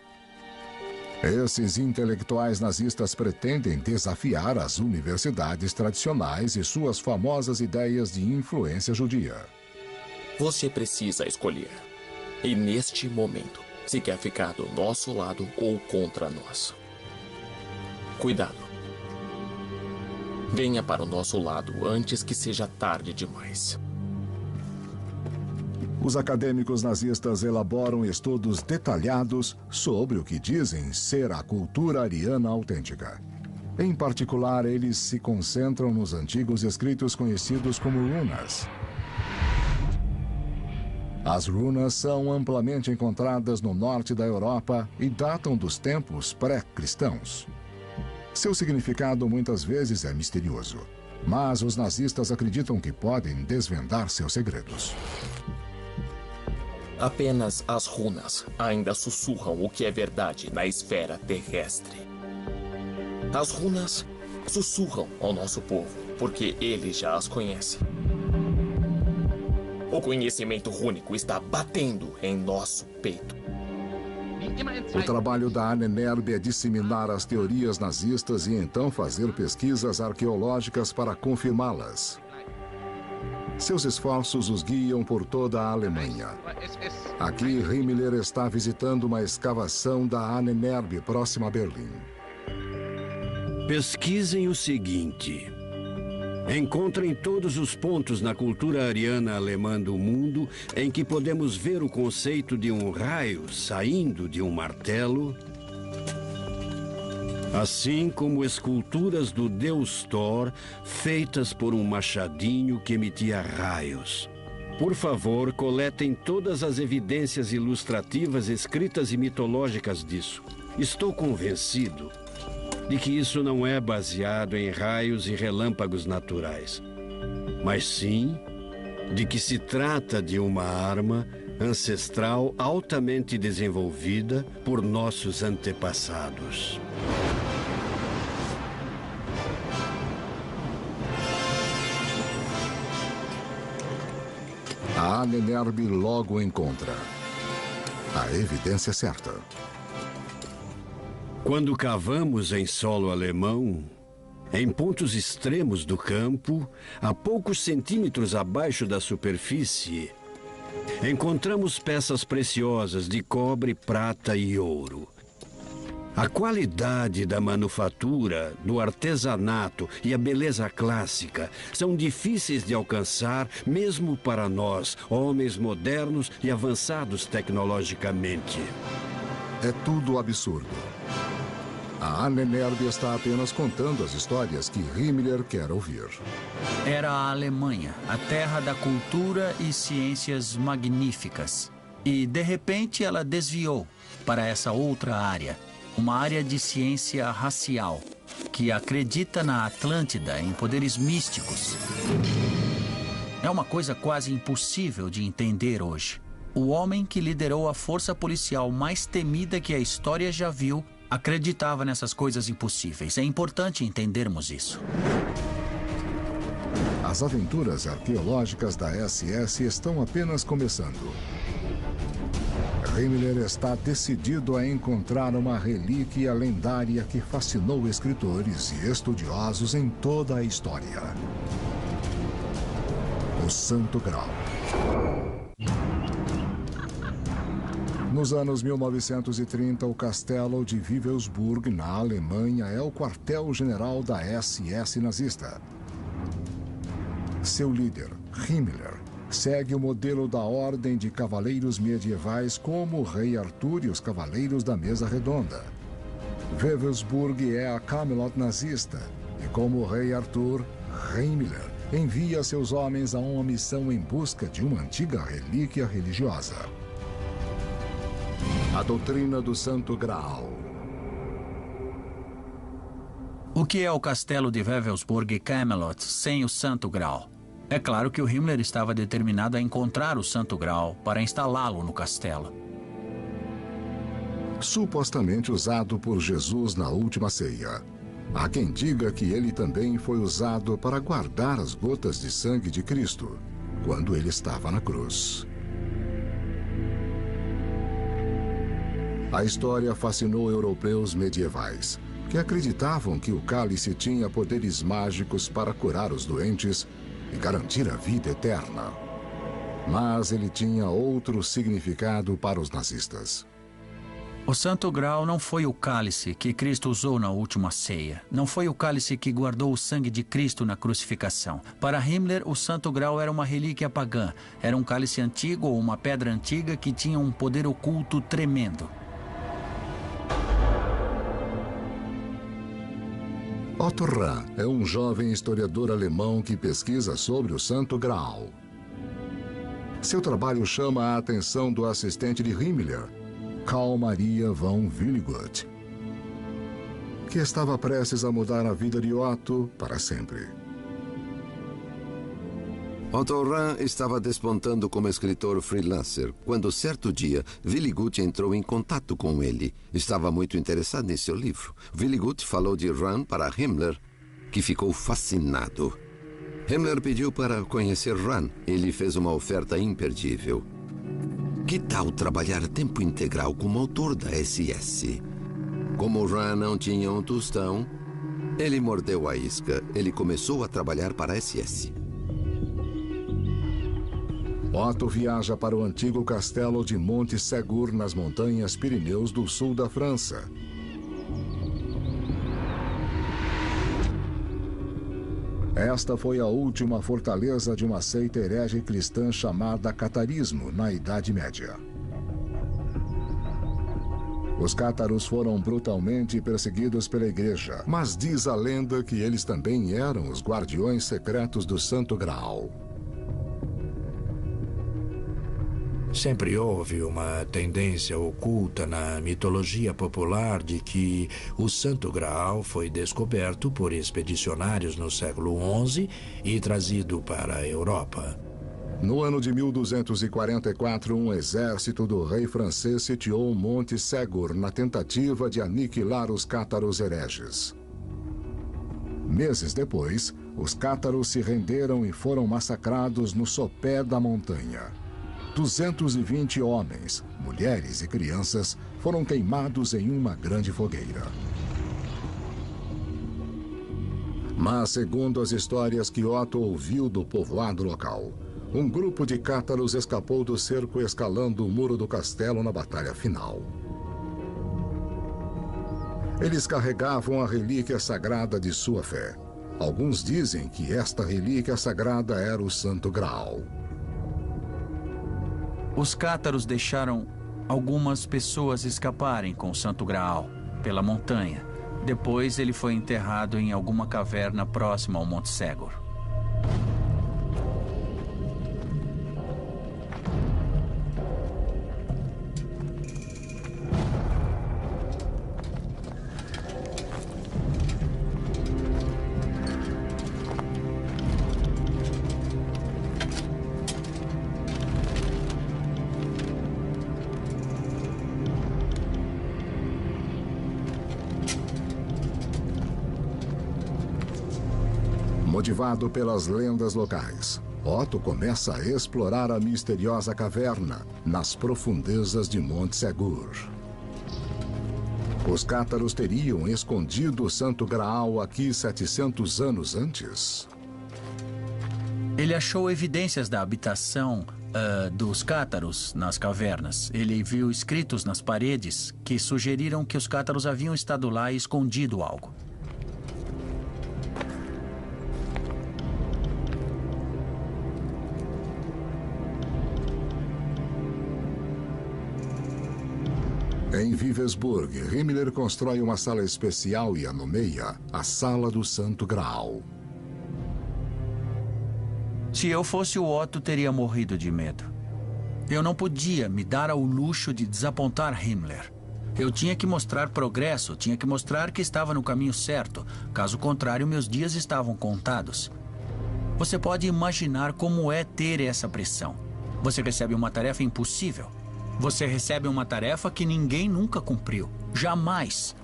Esses intelectuais nazistas pretendem desafiar as universidades tradicionais e suas famosas ideias de influência judia. Você precisa escolher. E neste momento, se quer ficar do nosso lado ou contra nós. Cuidado. Venha para o nosso lado antes que seja tarde demais. Os acadêmicos nazistas elaboram estudos detalhados sobre o que dizem ser a cultura ariana autêntica. Em particular, eles se concentram nos antigos escritos conhecidos como runas. As runas são amplamente encontradas no norte da Europa e datam dos tempos pré-cristãos. Seu significado muitas vezes é misterioso, mas os nazistas acreditam que podem desvendar seus segredos. Apenas as runas ainda sussurram o que é verdade na esfera terrestre. As runas sussurram ao nosso povo, porque ele já as conhece. O conhecimento rúnico está batendo em nosso peito. O trabalho da Ahnenerbe é disseminar as teorias nazistas e então fazer pesquisas arqueológicas para confirmá-las. Seus esforços os guiam por toda a Alemanha. Aqui, Himmler está visitando uma escavação da Ahnenerbe, próxima a Berlim. Pesquisem o seguinte. Encontrem todos os pontos na cultura ariana alemã do mundo em que podemos ver o conceito de um raio saindo de um martelo, assim como esculturas do deus Thor feitas por um machadinho que emitia raios. Por favor, coletem todas as evidências ilustrativas escritas e mitológicas disso. Estou convencido de que isso não é baseado em raios e relâmpagos naturais, mas sim de que se trata de uma arma ancestral altamente desenvolvida por nossos antepassados. A Ahnenerbe logo encontra a evidência certa. Quando cavamos em solo alemão, em pontos extremos do campo, a poucos centímetros abaixo da superfície, encontramos peças preciosas de cobre, prata e ouro. A qualidade da manufatura, do artesanato e a beleza clássica são difíceis de alcançar mesmo para nós, homens modernos e avançados tecnologicamente. É tudo absurdo. A Ahnenerbe está apenas contando as histórias que Himmler quer ouvir. Era a Alemanha, a terra da cultura e ciências magníficas. E, de repente, ela desviou para essa outra área, uma área de ciência racial, que acredita na Atlântida em poderes místicos. É uma coisa quase impossível de entender hoje. O homem que liderou a força policial mais temida que a história já viu acreditava nessas coisas impossíveis. É importante entendermos isso. As aventuras arqueológicas da SS estão apenas começando. Himmler está decidido a encontrar uma relíquia lendária que fascinou escritores e estudiosos em toda a história. O Santo Graal. Nos anos 1930, o castelo de Wewelsburg, na Alemanha, é o quartel-general da SS nazista. Seu líder, Himmler, segue o modelo da Ordem de Cavaleiros Medievais como o Rei Arthur e os Cavaleiros da Mesa Redonda. Wewelsburg é a Camelot nazista, e como o Rei Arthur, Himmler envia seus homens a uma missão em busca de uma antiga relíquia religiosa. A doutrina do Santo Graal. O que é o castelo de Wewelsburg e Camelot sem o Santo Graal? É claro que o Himmler estava determinado a encontrar o Santo Graal para instalá-lo no castelo. Supostamente usado por Jesus na última ceia. Há quem diga que ele também foi usado para guardar as gotas de sangue de Cristo, quando ele estava na cruz. A história fascinou europeus medievais, que acreditavam que o cálice tinha poderes mágicos para curar os doentes e garantir a vida eterna. Mas ele tinha outro significado para os nazistas. O Santo Graal não foi o cálice que Cristo usou na última ceia. Não foi o cálice que guardou o sangue de Cristo na crucificação. Para Himmler, o Santo Graal era uma relíquia pagã. Era um cálice antigo ou uma pedra antiga que tinha um poder oculto tremendo. Otto Rahn é um jovem historiador alemão que pesquisa sobre o Santo Graal. Seu trabalho chama a atenção do assistente de Himmler, Karl Maria von Willigut, que estava prestes a mudar a vida de Otto para sempre. Otto Rahn estava despontando como escritor freelancer, quando certo dia Willigut entrou em contato com ele. Estava muito interessado em seu livro. Willigut falou de Rahn para Himmler, que ficou fascinado. Himmler pediu para conhecer Rahn. Ele fez uma oferta imperdível. Que tal trabalhar tempo integral como autor da SS? Como Rahn não tinha um tostão, ele mordeu a isca. Ele começou a trabalhar para a SS. Otto viaja para o antigo castelo de Monte Segur, nas montanhas Pirineus do sul da França. Esta foi a última fortaleza de uma seita herege cristã chamada catarismo, na Idade Média. Os cátaros foram brutalmente perseguidos pela igreja, mas diz a lenda que eles também eram os guardiões secretos do Santo Graal. Sempre houve uma tendência oculta na mitologia popular de que o Santo Graal foi descoberto por expedicionários no século XI e trazido para a Europa. No ano de 1244, um exército do rei francês sitiou o Monte Segur na tentativa de aniquilar os cátaros hereges. Meses depois, os cátaros se renderam e foram massacrados no sopé da montanha. 220 homens, mulheres e crianças foram queimados em uma grande fogueira. Mas, segundo as histórias que Otto ouviu do povoado local, um grupo de cátaros escapou do cerco escalando o muro do castelo na batalha final. Eles carregavam a relíquia sagrada de sua fé. Alguns dizem que esta relíquia sagrada era o Santo Graal. Os cátaros deixaram algumas pessoas escaparem com o Santo Graal pela montanha. Depois ele foi enterrado em alguma caverna próxima ao Monte Segur. Motivado pelas lendas locais, Otto começa a explorar a misteriosa caverna nas profundezas de Monte Segur. Os cátaros teriam escondido o Santo Graal aqui 700 anos antes? Ele achou evidências da habitação dos cátaros nas cavernas. Ele viu escritos nas paredes que sugeriram que os cátaros haviam estado lá e escondido algo. Em Wewelsburg, Himmler constrói uma sala especial e a nomeia a Sala do Santo Graal. Se eu fosse o Otto, teria morrido de medo. Eu não podia me dar ao luxo de desapontar Himmler. Eu tinha que mostrar progresso, tinha que mostrar que estava no caminho certo. Caso contrário, meus dias estavam contados. Você pode imaginar como é ter essa pressão. Você recebe uma tarefa impossível. Você recebe uma tarefa que ninguém nunca cumpriu. Jamais.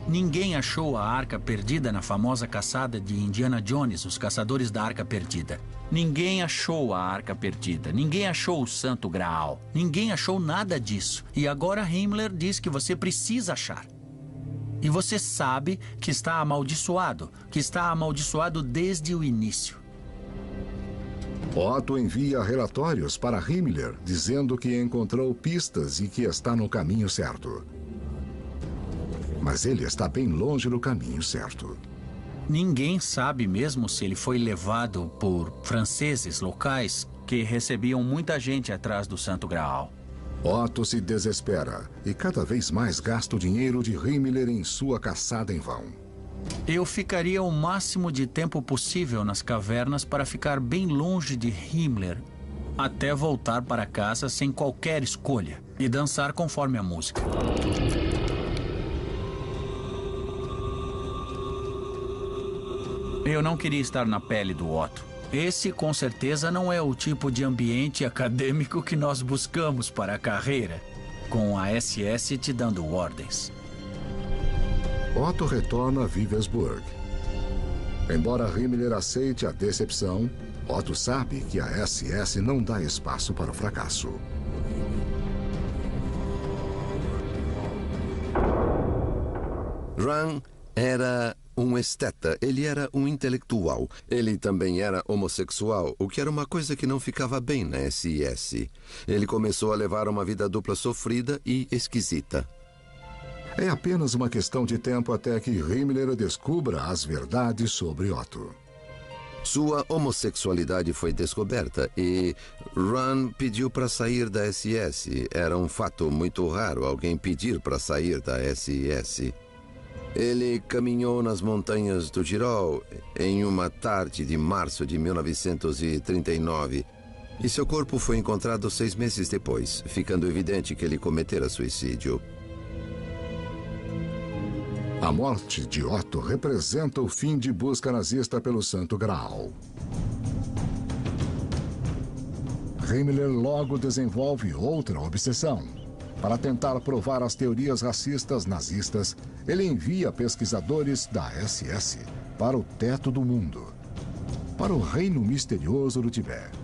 Ninguém achou a Arca Perdida na famosa caçada de Indiana Jones, os caçadores da Arca Perdida. Ninguém achou a Arca Perdida. Ninguém achou o Santo Graal. Ninguém achou nada disso. E agora Himmler diz que você precisa achar. E você sabe que está amaldiçoado desde o início. Otto envia relatórios para Himmler, dizendo que encontrou pistas e que está no caminho certo. Mas ele está bem longe do caminho certo. Ninguém sabe mesmo se ele foi levado por franceses locais que recebiam muita gente atrás do Santo Graal. Otto se desespera e cada vez mais gasta o dinheiro de Himmler em sua caçada em vão. Eu ficaria o máximo de tempo possível nas cavernas para ficar bem longe de Himmler, até voltar para casa sem qualquer escolha e dançar conforme a música. Eu não queria estar na pele do Otto. Esse, com certeza, não é o tipo de ambiente acadêmico que nós buscamos para a carreira, com a SS te dando ordens. Otto retorna a Wewelsburg. Embora Himmler aceite a decepção, Otto sabe que a SS não dá espaço para o fracasso. Ran era um esteta, ele era um intelectual. Ele também era homossexual, o que era uma coisa que não ficava bem na SS. Ele começou a levar uma vida dupla sofrida e esquisita. É apenas uma questão de tempo até que Himmler descubra as verdades sobre Otto. Sua homossexualidade foi descoberta e Ron pediu para sair da SS. Era um fato muito raro alguém pedir para sair da SS. Ele caminhou nas montanhas do Tirol em uma tarde de março de 1939 e seu corpo foi encontrado 6 meses depois, ficando evidente que ele cometera suicídio. A morte de Otto representa o fim de busca nazista pelo Santo Graal. Himmler logo desenvolve outra obsessão. Para tentar provar as teorias racistas nazistas, ele envia pesquisadores da SS para o teto do mundo, para o reino misterioso do Tibete.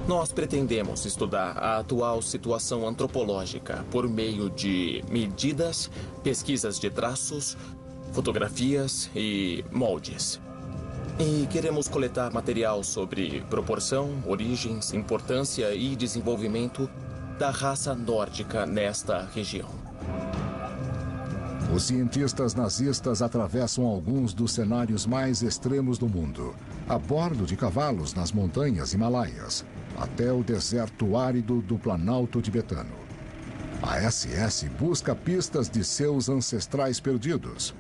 Nós pretendemos estudar a atual situação antropológica por meio de medidas, pesquisas de traços, fotografias e moldes. E queremos coletar material sobre proporção, origens, importância e desenvolvimento da raça nórdica nesta região. Os cientistas nazistas atravessam alguns dos cenários mais extremos do mundo, a bordo de cavalos nas montanhas Himalaias, até o deserto árido do Planalto tibetano. A SS busca pistas de seus ancestrais perdidos,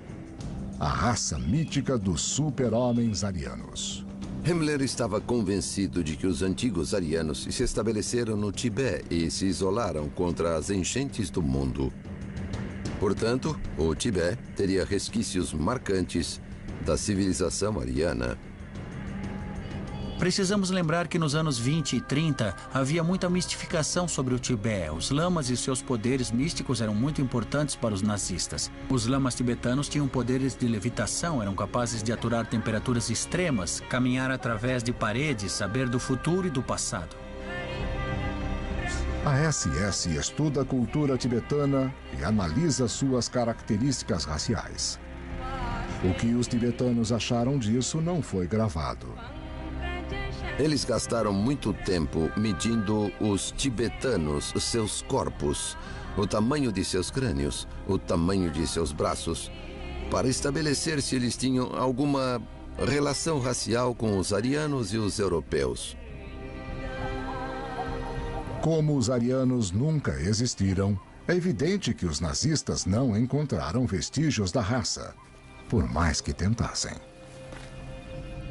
a raça mítica dos super-homens arianos. Himmler estava convencido de que os antigos arianos se estabeleceram no Tibete e se isolaram contra as enchentes do mundo. Portanto, o Tibete teria resquícios marcantes da civilização ariana. Precisamos lembrar que nos anos 20 e 30 havia muita mistificação sobre o Tibete. Os lamas e seus poderes místicos eram muito importantes para os nazistas. Os lamas tibetanos tinham poderes de levitação, eram capazes de aturar temperaturas extremas, caminhar através de paredes, saber do futuro e do passado. A SS estuda a cultura tibetana e analisa suas características raciais. O que os tibetanos acharam disso não foi gravado. Eles gastaram muito tempo medindo os tibetanos, seus corpos, o tamanho de seus crânios, o tamanho de seus braços, para estabelecer se eles tinham alguma relação racial com os arianos e os europeus. Como os arianos nunca existiram, é evidente que os nazistas não encontraram vestígios da raça, por mais que tentassem.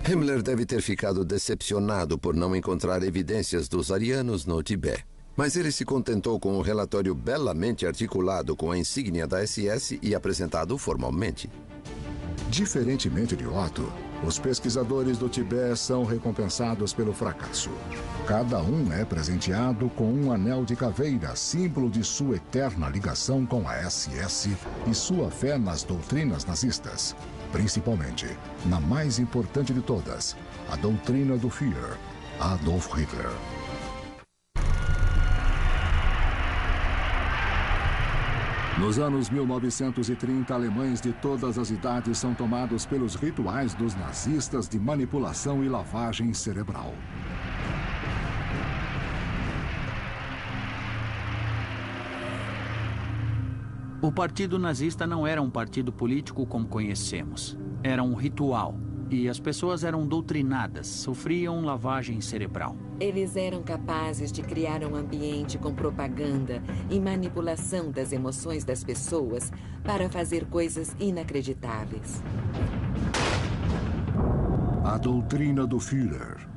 Himmler deve ter ficado decepcionado por não encontrar evidências dos arianos no Tibete. Mas ele se contentou com um relatório belamente articulado com a insígnia da SS e apresentado formalmente. Diferentemente de Otto, os pesquisadores do Tibete são recompensados pelo fracasso. Cada um é presenteado com um anel de caveira, símbolo de sua eterna ligação com a SS e sua fé nas doutrinas nazistas. Principalmente na mais importante de todas, a doutrina do Führer, Adolf Hitler. Nos anos 1930, alemães de todas as idades são tomados pelos rituais dos nazistas de manipulação e lavagem cerebral. O partido nazista não era um partido político como conhecemos. Era um ritual. E as pessoas eram doutrinadas, sofriam lavagem cerebral. Eles eram capazes de criar um ambiente com propaganda e manipulação das emoções das pessoas para fazer coisas inacreditáveis. A doutrina do Führer.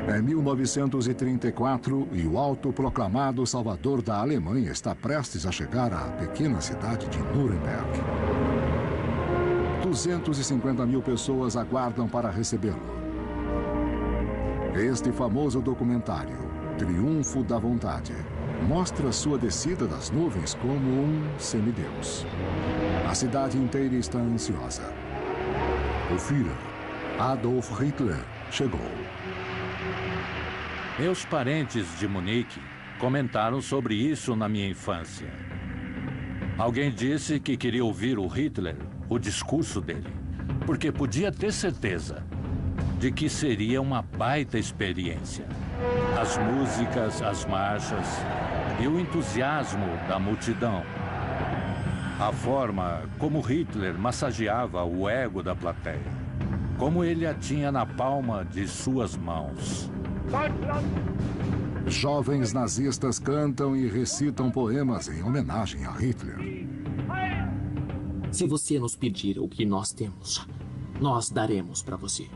É 1934 e o autoproclamado salvador da Alemanha está prestes a chegar à pequena cidade de Nuremberg. 250 mil pessoas aguardam para recebê-lo. Este famoso documentário, Triunfo da Vontade, mostra sua descida das nuvens como um semideus. A cidade inteira está ansiosa. O Führer, Adolf Hitler, chegou. Meus parentes de Munique comentaram sobre isso na minha infância. Alguém disse que queria ouvir o Hitler, o discurso dele, porque podia ter certeza de que seria uma baita experiência. As músicas, as marchas e o entusiasmo da multidão. A forma como Hitler massageava o ego da plateia. Como ele a tinha na palma de suas mãos. Jovens nazistas cantam e recitam poemas em homenagem a Hitler. Se você nos pedir o que nós temos, nós daremos para você.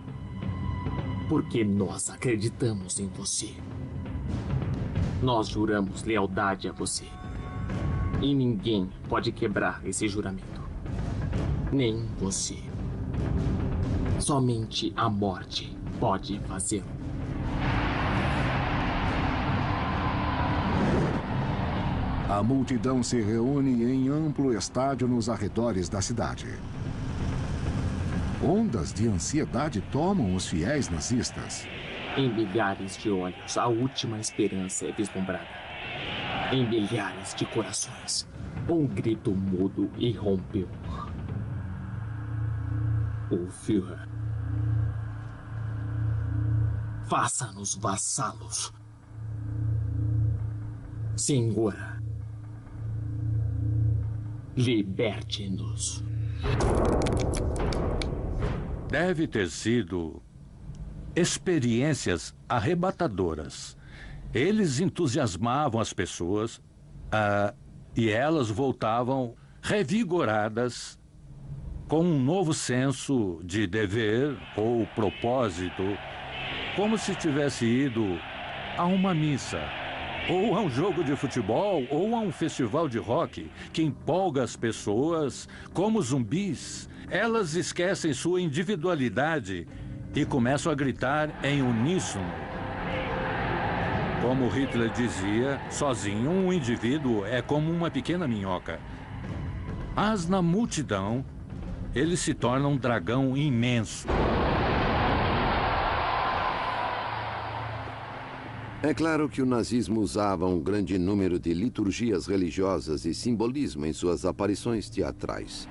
Porque nós acreditamos em você. Nós juramos lealdade a você. E ninguém pode quebrar esse juramento. Nem você. Somente a morte pode fazê-lo. A multidão se reúne em amplo estádio nos arredores da cidade. Ondas de ansiedade tomam os fiéis nazistas. Em milhares de olhos, a última esperança é vislumbrada. Em milhares de corações, um grito mudo irrompeu. O Führer. Faça-nos vassalos. Senhora. Liberte-nos. Deve ter sido experiências arrebatadoras. Eles entusiasmavam as pessoas e elas voltavam revigoradas com um novo senso de dever ou propósito, como se tivesse ido a uma missa, ou a um jogo de futebol, ou a um festival de rock que empolga as pessoas como zumbis. Elas esquecem sua individualidade e começam a gritar em uníssono. Como Hitler dizia, sozinho um indivíduo é como uma pequena minhoca. Mas na multidão, ele se torna um dragão imenso. É claro que o nazismo usava um grande número de liturgias religiosas e simbolismo em suas aparições teatrais.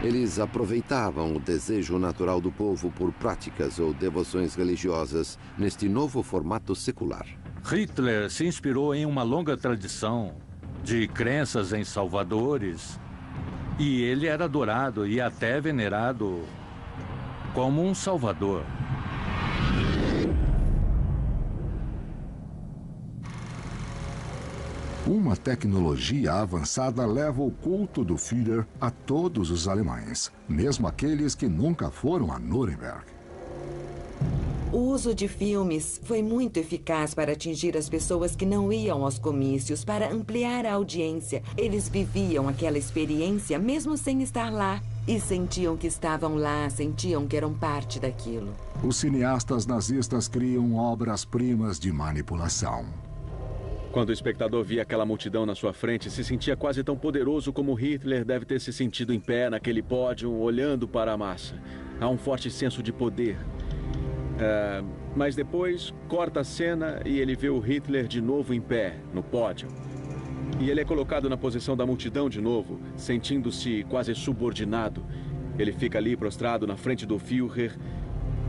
Eles aproveitavam o desejo natural do povo por práticas ou devoções religiosas neste novo formato secular. Hitler se inspirou em uma longa tradição de crenças em salvadores e ele era adorado e até venerado como um salvador. Uma tecnologia avançada leva o culto do Führer a todos os alemães, mesmo aqueles que nunca foram a Nuremberg. O uso de filmes foi muito eficaz para atingir as pessoas que não iam aos comícios, para ampliar a audiência. Eles viviam aquela experiência mesmo sem estar lá. E sentiam que estavam lá, sentiam que eram parte daquilo. Os cineastas nazistas criam obras-primas de manipulação. Quando o espectador via aquela multidão na sua frente, se sentia quase tão poderoso como Hitler deve ter se sentido em pé naquele pódio, olhando para a massa. Há um forte senso de poder. Mas depois, corta a cena e ele vê o Hitler de novo em pé, no pódio. E ele é colocado na posição da multidão de novo, sentindo-se quase subordinado. Ele fica ali prostrado na frente do Führer.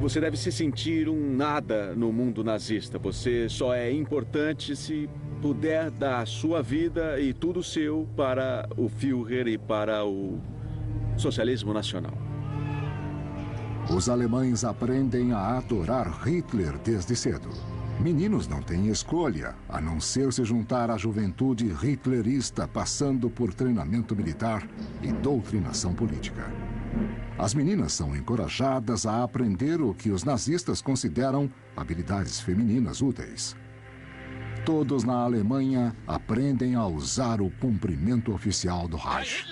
Você deve se sentir um nada no mundo nazista. Você só é importante se puder dar a sua vida e tudo seu para o Führer e para o socialismo nacional. Os alemães aprendem a adorar Hitler desde cedo. Meninos não têm escolha, a não ser se juntar à juventude hitlerista, passando por treinamento militar e doutrinação política. As meninas são encorajadas a aprender o que os nazistas consideram habilidades femininas úteis. Todos na Alemanha aprendem a usar o cumprimento oficial do Reich,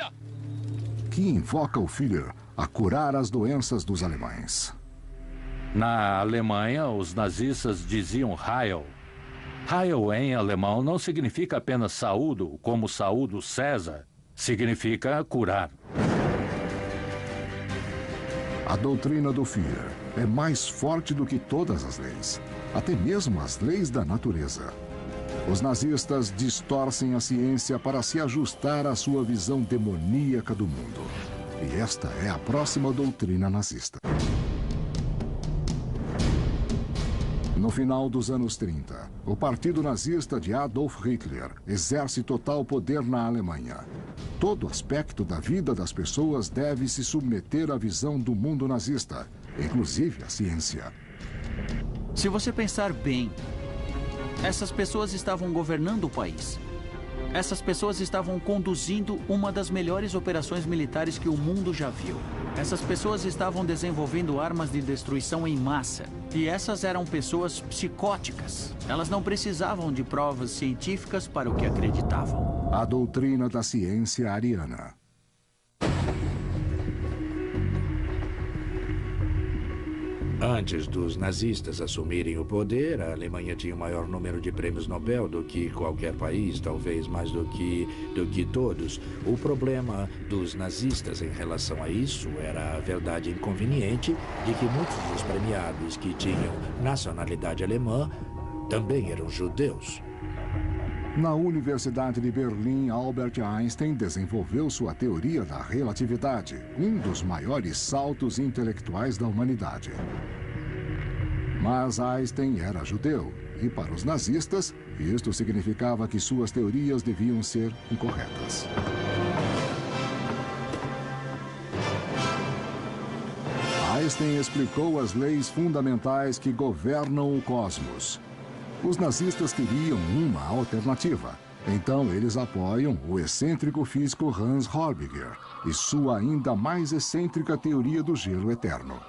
que invoca o Führer a curar as doenças dos alemães. Na Alemanha, os nazistas diziam Heil. Heil em alemão não significa apenas saúdo, como saúdo César. Significa curar. A doutrina do Führer é mais forte do que todas as leis, até mesmo as leis da natureza. Os nazistas distorcem a ciência para se ajustar à sua visão demoníaca do mundo. E esta é a próxima doutrina nazista. No final dos anos 30, o Partido Nazista de Adolf Hitler exerce total poder na Alemanha. Todo aspecto da vida das pessoas deve se submeter à visão do mundo nazista, inclusive a ciência. Se você pensar bem, essas pessoas estavam governando o país. Essas pessoas estavam conduzindo uma das melhores operações militares que o mundo já viu. Essas pessoas estavam desenvolvendo armas de destruição em massa. E essas eram pessoas psicóticas. Elas não precisavam de provas científicas para o que acreditavam. A doutrina da ciência ariana. Antes dos nazistas assumirem o poder, a Alemanha tinha o maior número de prêmios Nobel do que qualquer país, talvez mais do que todos. O problema dos nazistas em relação a isso era a verdade inconveniente de que muitos dos premiados que tinham nacionalidade alemã também eram judeus. Na Universidade de Berlim, Albert Einstein desenvolveu sua teoria da relatividade, um dos maiores saltos intelectuais da humanidade. Mas Einstein era judeu, e para os nazistas, isto significava que suas teorias deviam ser incorretas. Einstein explicou as leis fundamentais que governam o cosmos. Os nazistas queriam uma alternativa. Então, eles apoiam o excêntrico físico Hans Horbiger e sua ainda mais excêntrica teoria do gelo eterno.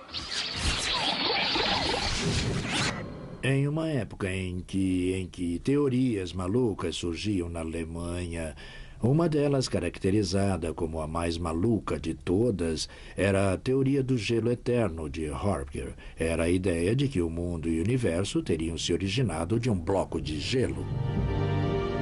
Em uma época em que teorias malucas surgiam na Alemanha, uma delas, caracterizada como a mais maluca de todas, era a teoria do gelo eterno de Horbiger. Era a ideia de que o mundo e o universo teriam se originado de um bloco de gelo.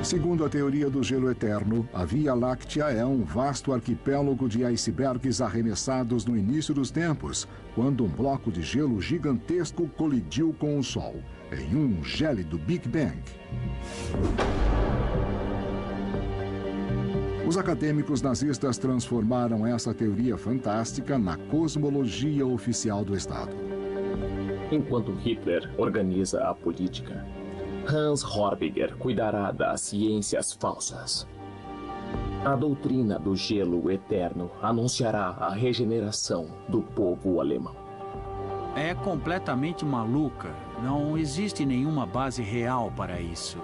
Segundo a teoria do gelo eterno, a Via Láctea é um vasto arquipélago de icebergs arremessados no início dos tempos, quando um bloco de gelo gigantesco colidiu com o Sol, em um gélido Big Bang. Os acadêmicos nazistas transformaram essa teoria fantástica na cosmologia oficial do Estado. Enquanto Hitler organiza a política, Hans Horbiger cuidará das ciências falsas. A doutrina do gelo eterno anunciará a regeneração do povo alemão. É completamente maluca. Não existe nenhuma base real para isso.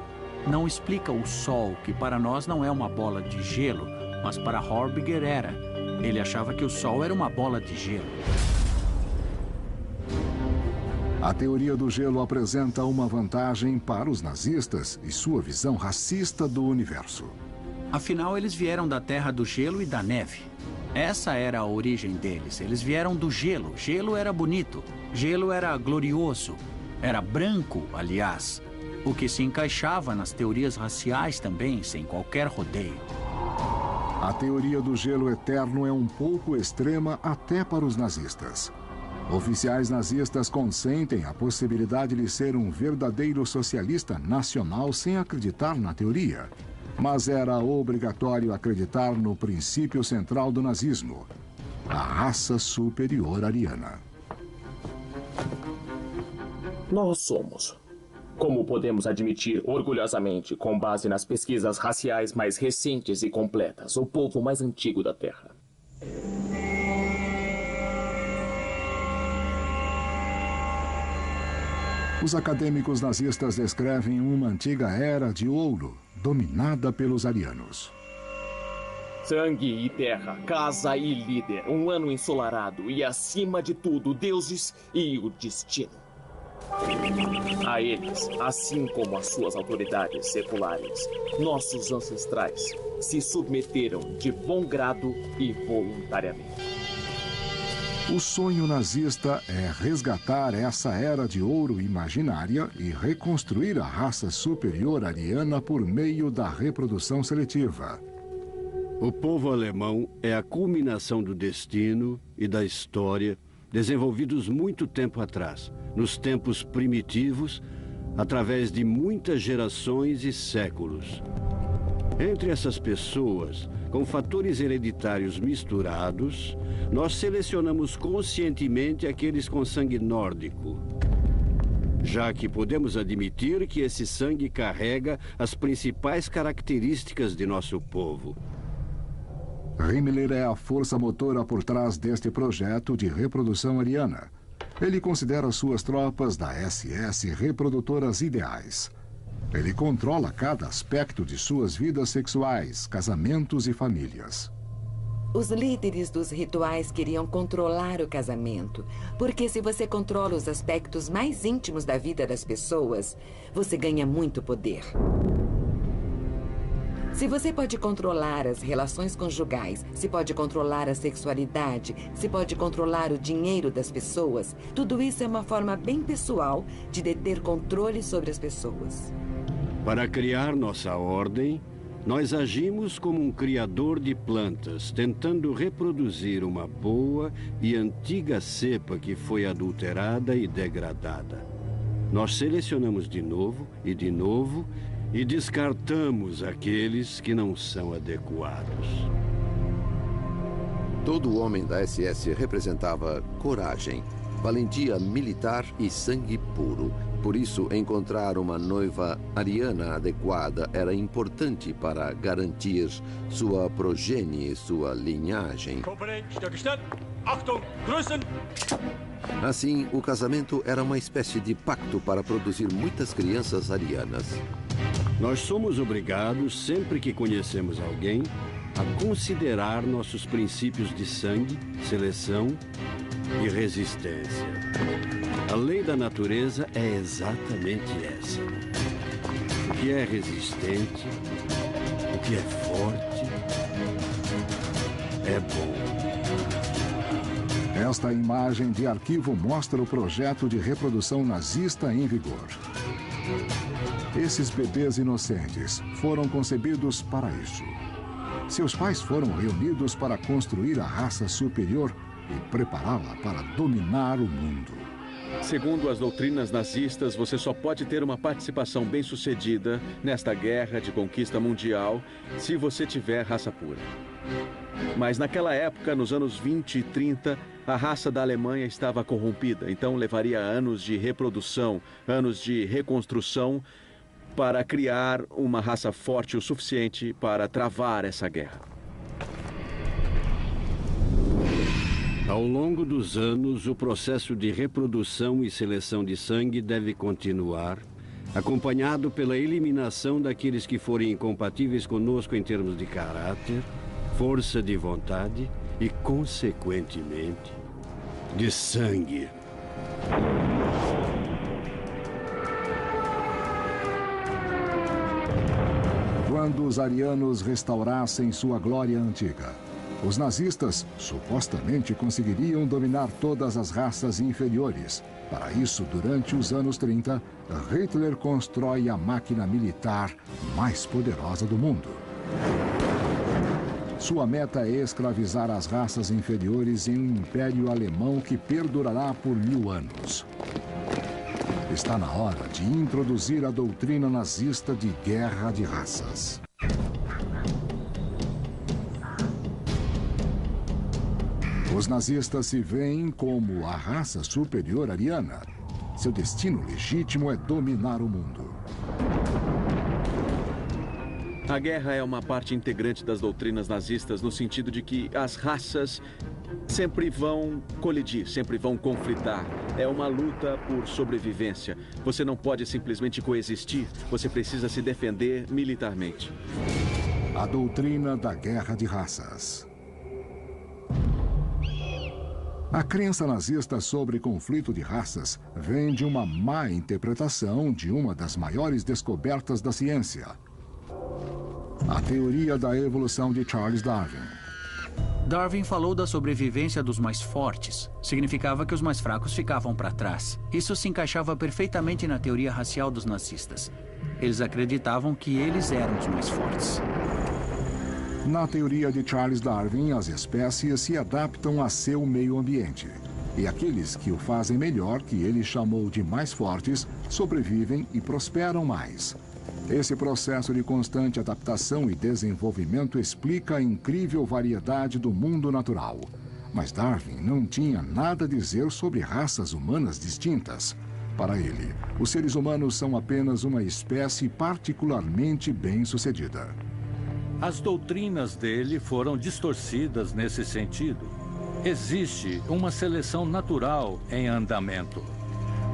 Não explica o Sol, que para nós não é uma bola de gelo, mas para Horbiger era. Ele achava que o Sol era uma bola de gelo. A teoria do gelo apresenta uma vantagem para os nazistas e sua visão racista do universo. Afinal, eles vieram da terra do gelo e da neve. Essa era a origem deles. Eles vieram do gelo. Gelo era bonito. Gelo era glorioso. Era branco, aliás. O que se encaixava nas teorias raciais também, sem qualquer rodeio. A teoria do gelo eterno é um pouco extrema até para os nazistas. Oficiais nazistas consentem a possibilidade de ser um verdadeiro socialista nacional sem acreditar na teoria. Mas era obrigatório acreditar no princípio central do nazismo, a raça superior ariana. Nós somos, como podemos admitir orgulhosamente, com base nas pesquisas raciais mais recentes e completas, o povo mais antigo da Terra. Os acadêmicos nazistas descrevem uma antiga era de ouro, dominada pelos arianos. Sangue e terra, casa e líder, um ano ensolarado e, acima de tudo, deuses e o destino. A eles, assim como às suas autoridades seculares, nossos ancestrais se submeteram de bom grado e voluntariamente. O sonho nazista é resgatar essa era de ouro imaginária e reconstruir a raça superior ariana por meio da reprodução seletiva. O povo alemão é a culminação do destino e da história desenvolvidos muito tempo atrás. Nos tempos primitivos, através de muitas gerações e séculos. Entre essas pessoas, com fatores hereditários misturados, nós selecionamos conscientemente aqueles com sangue nórdico, já que podemos admitir que esse sangue carrega as principais características de nosso povo. Himmler é a força motora por trás deste projeto de reprodução ariana. Ele considera suas tropas da SS reprodutoras ideais. Ele controla cada aspecto de suas vidas sexuais, casamentos e famílias. Os líderes dos rituais queriam controlar o casamento, porque se você controla os aspectos mais íntimos da vida das pessoas, você ganha muito poder. Se você pode controlar as relações conjugais, se pode controlar a sexualidade, se pode controlar o dinheiro das pessoas, tudo isso é uma forma bem pessoal de deter controle sobre as pessoas. Para criar nossa ordem, nós agimos como um criador de plantas, tentando reproduzir uma boa e antiga cepa que foi adulterada e degradada. Nós selecionamos de novo e descartamos aqueles que não são adequados. Todo homem da SS representava coragem, valentia militar e sangue puro. Por isso, encontrar uma noiva ariana adequada era importante para garantir sua progenie e sua linhagem. Assim, o casamento era uma espécie de pacto para produzir muitas crianças arianas. Nós somos obrigados, sempre que conhecemos alguém, a considerar nossos princípios de sangue, seleção e resistência. A lei da natureza é exatamente essa. O que é resistente, o que é forte, é bom. Esta imagem de arquivo mostra o projeto de reprodução nazista em vigor. Esses bebês inocentes foram concebidos para isso. Seus pais foram reunidos para construir a raça superior e prepará-la para dominar o mundo. Segundo as doutrinas nazistas, você só pode ter uma participação bem-sucedida nesta guerra de conquista mundial se você tiver raça pura. Mas naquela época, nos anos 20 e 30, a raça da Alemanha estava corrompida, então levaria anos de reprodução, anos de reconstrução para criar uma raça forte o suficiente para travar essa guerra. Ao longo dos anos, o processo de reprodução e seleção de sangue deve continuar, acompanhado pela eliminação daqueles que forem incompatíveis conosco em termos de caráter, força de vontade e, consequentemente, de sangue. Quando os arianos restaurassem sua glória antiga, os nazistas supostamente conseguiriam dominar todas as raças inferiores. Para isso, durante os anos 30, Hitler constrói a máquina militar mais poderosa do mundo. Sua meta é escravizar as raças inferiores em um império alemão que perdurará por 1000 anos. Está na hora de introduzir a doutrina nazista de guerra de raças. Os nazistas se veem como a raça superior ariana. Seu destino legítimo é dominar o mundo. A guerra é uma parte integrante das doutrinas nazistas no sentido de que as raças sempre vão colidir, sempre vão conflitar. É uma luta por sobrevivência. Você não pode simplesmente coexistir, você precisa se defender militarmente. A doutrina da guerra de raças. A crença nazista sobre conflito de raças vem de uma má interpretação de uma das maiores descobertas da ciência: a teoria da evolução de Charles Darwin. Darwin falou da sobrevivência dos mais fortes. Significava que os mais fracos ficavam para trás. Isso se encaixava perfeitamente na teoria racial dos nazistas. Eles acreditavam que eles eram os mais fortes. Na teoria de Charles Darwin, as espécies se adaptam a seu meio ambiente. E aqueles que o fazem melhor, que ele chamou de mais fortes, sobrevivem e prosperam mais. Esse processo de constante adaptação e desenvolvimento explica a incrível variedade do mundo natural. Mas Darwin não tinha nada a dizer sobre raças humanas distintas. Para ele, os seres humanos são apenas uma espécie particularmente bem-sucedida. As doutrinas dele foram distorcidas nesse sentido. Existe uma seleção natural em andamento,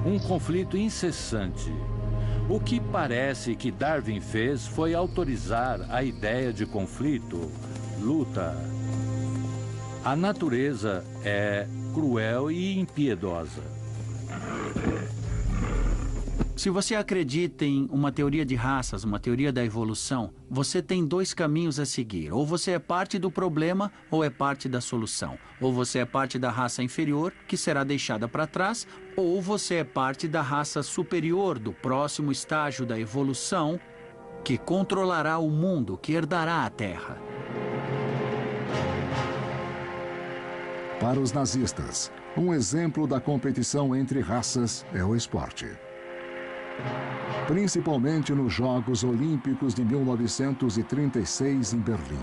um conflito incessante. O que parece que Darwin fez foi autorizar a ideia de conflito, luta. A natureza é cruel e impiedosa. Se você acredita em uma teoria de raças, uma teoria da evolução, você tem dois caminhos a seguir. Ou você é parte do problema, ou é parte da solução. Ou você é parte da raça inferior, que será deixada para trás, ou você é parte da raça superior, do próximo estágio da evolução, que controlará o mundo, que herdará a Terra. Para os nazistas, um exemplo da competição entre raças é o esporte. Principalmente nos Jogos Olímpicos de 1936 em Berlim.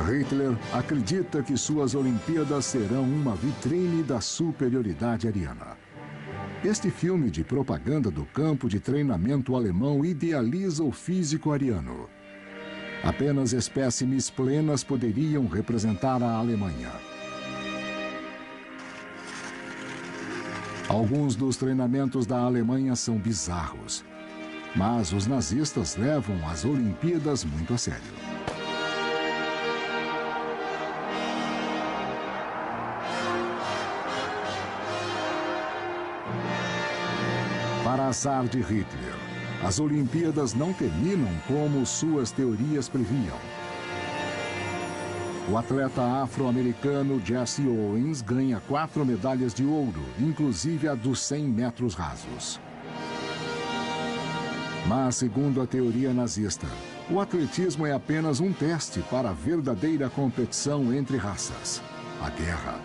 Hitler acredita que suas Olimpíadas serão uma vitrine da superioridade ariana. Este filme de propaganda do campo de treinamento alemão idealiza o físico ariano. Apenas espécimes plenas poderiam representar a Alemanha. Alguns dos treinamentos da Alemanha são bizarros, mas os nazistas levam as Olimpíadas muito a sério. Para azar de Hitler, as Olimpíadas não terminam como suas teorias previam. O atleta afro-americano Jesse Owens ganha 4 medalhas de ouro, inclusive a dos 100 metros rasos. Mas, segundo a teoria nazista, o atletismo é apenas um teste para a verdadeira competição entre raças, a guerra.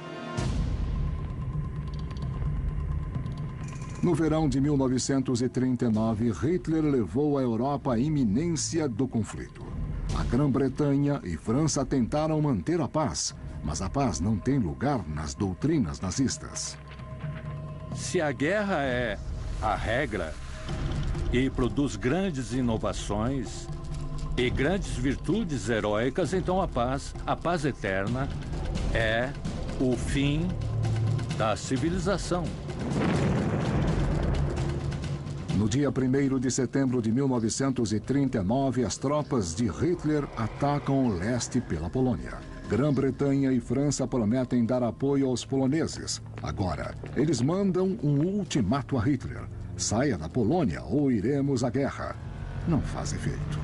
No verão de 1939, Hitler levou a Europa à iminência do conflito. A Grã-Bretanha e França tentaram manter a paz, mas a paz não tem lugar nas doutrinas nazistas. Se a guerra é a regra e produz grandes inovações e grandes virtudes heróicas, então a paz eterna, é o fim da civilização. No dia 1º de setembro de 1939, as tropas de Hitler atacam o leste pela Polônia. Grã-Bretanha e França prometem dar apoio aos poloneses. Agora, eles mandam um ultimato a Hitler. Saia da Polônia ou iremos à guerra. Não faz efeito.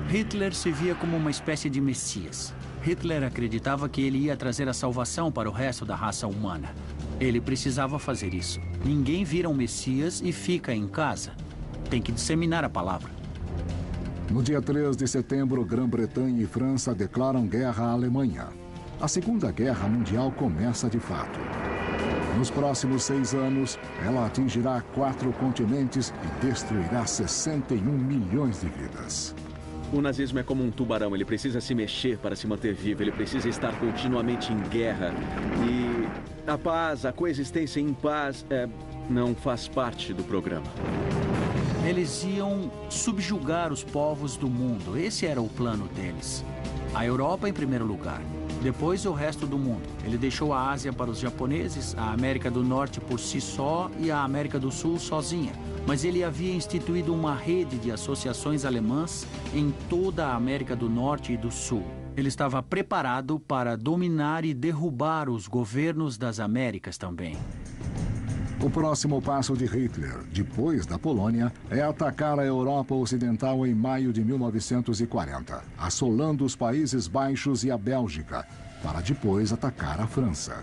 Hitler se via como uma espécie de messias. Hitler acreditava que ele ia trazer a salvação para o resto da raça humana. Ele precisava fazer isso. Ninguém vira um messias e fica em casa. Tem que disseminar a palavra. No dia 3 de setembro, Grã-Bretanha e França declaram guerra à Alemanha. A Segunda Guerra Mundial começa de fato. Nos próximos 6 anos, ela atingirá 4 continentes e destruirá 61 milhões de vidas. O nazismo é como um tubarão, ele precisa se mexer para se manter vivo, ele precisa estar continuamente em guerra. E a paz, a coexistência em paz, não faz parte do programa. Eles iam subjugar os povos do mundo, esse era o plano deles. A Europa em primeiro lugar, depois o resto do mundo. Ele deixou a Ásia para os japoneses, a América do Norte por si só e a América do Sul sozinha. Mas ele havia instituído uma rede de associações alemãs em toda a América do Norte e do Sul. Ele estava preparado para dominar e derrubar os governos das Américas também. O próximo passo de Hitler, depois da Polônia, é atacar a Europa Ocidental em maio de 1940, assolando os Países Baixos e a Bélgica, para depois atacar a França.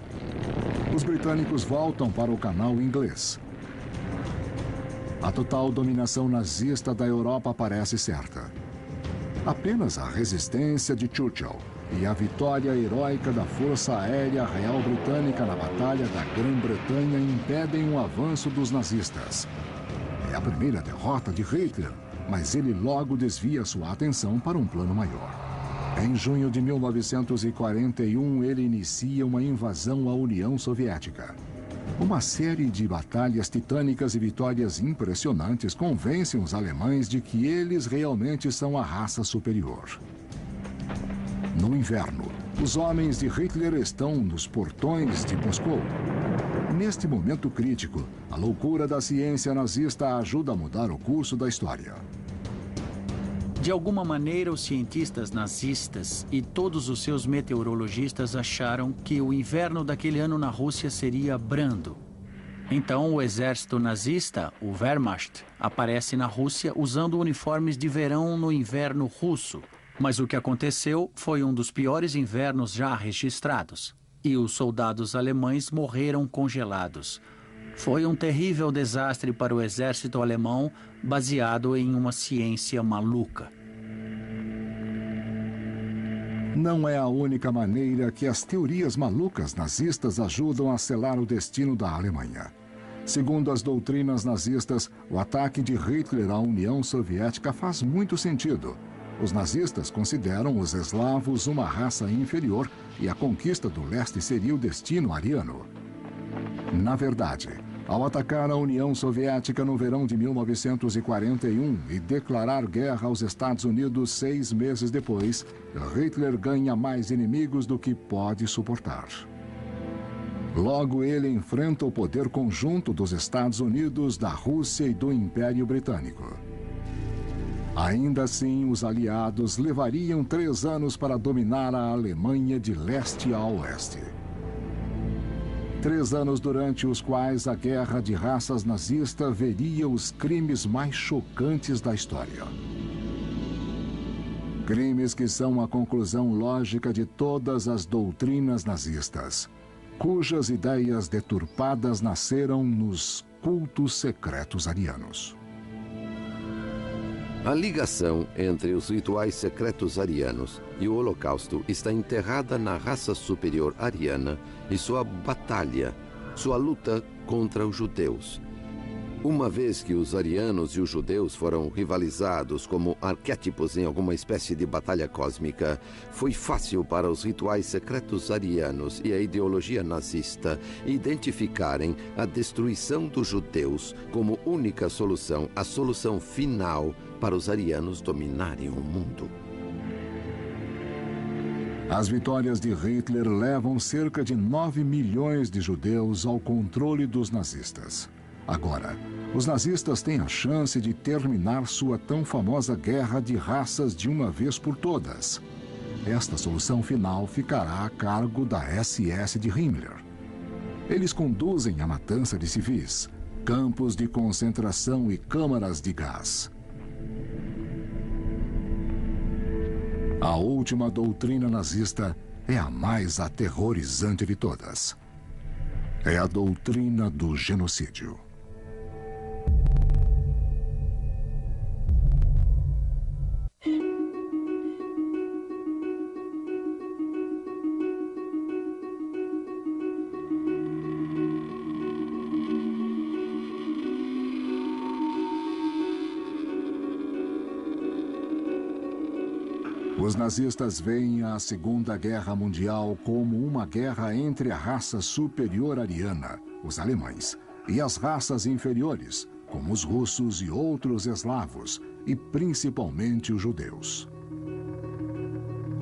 Os britânicos voltam para o canal inglês. A total dominação nazista da Europa parece certa. Apenas a resistência de Churchill e a vitória heróica da Força Aérea Real Britânica na Batalha da Grã-Bretanha impedem o avanço dos nazistas. É a primeira derrota de Hitler, mas ele logo desvia sua atenção para um plano maior. Em junho de 1941, ele inicia uma invasão à União Soviética. Uma série de batalhas titânicas e vitórias impressionantes convencem os alemães de que eles realmente são a raça superior. No inverno, os homens de Hitler estão nos portões de Moscou. Neste momento crítico, a loucura da ciência nazista ajuda a mudar o curso da história. De alguma maneira, os cientistas nazistas e todos os seus meteorologistas acharam que o inverno daquele ano na Rússia seria brando. Então, o exército nazista, o Wehrmacht, aparece na Rússia usando uniformes de verão no inverno russo. Mas o que aconteceu foi um dos piores invernos já registrados. E os soldados alemães morreram congelados. Foi um terrível desastre para o exército alemão, baseado em uma ciência maluca. Não é a única maneira que as teorias malucas nazistas ajudam a selar o destino da Alemanha. Segundo as doutrinas nazistas, o ataque de Hitler à União Soviética faz muito sentido. Os nazistas consideram os eslavos uma raça inferior e a conquista do leste seria o destino ariano. Na verdade, ao atacar a União Soviética no verão de 1941 e declarar guerra aos Estados Unidos 6 meses depois, Hitler ganha mais inimigos do que pode suportar. Logo, ele enfrenta o poder conjunto dos Estados Unidos, da Rússia e do Império Britânico. Ainda assim, os aliados levariam 3 anos para dominar a Alemanha de leste a oeste. 3 anos durante os quais a guerra de raças nazista veria os crimes mais chocantes da história. Crimes que são a conclusão lógica de todas as doutrinas nazistas, cujas ideias deturpadas nasceram nos cultos secretos arianos. A ligação entre os rituais secretos arianos e o Holocausto está enterrada na raça superior ariana e sua batalha, sua luta contra os judeus. Uma vez que os arianos e os judeus foram rivalizados como arquétipos em alguma espécie de batalha cósmica, foi fácil para os rituais secretos arianos e a ideologia nazista identificarem a destruição dos judeus como única solução, a solução final para os arianos dominarem o mundo. As vitórias de Hitler levam cerca de 9 milhões de judeus ao controle dos nazistas. Agora, os nazistas têm a chance de terminar sua tão famosa guerra de raças de uma vez por todas. Esta solução final ficará a cargo da SS de Himmler. Eles conduzem a matança de civis, campos de concentração e câmaras de gás. A última doutrina nazista é a mais aterrorizante de todas. É a doutrina do genocídio. Os nazistas veem a Segunda Guerra Mundial como uma guerra entre a raça superior ariana, os alemães, e as raças inferiores, como os russos e outros eslavos, e principalmente os judeus.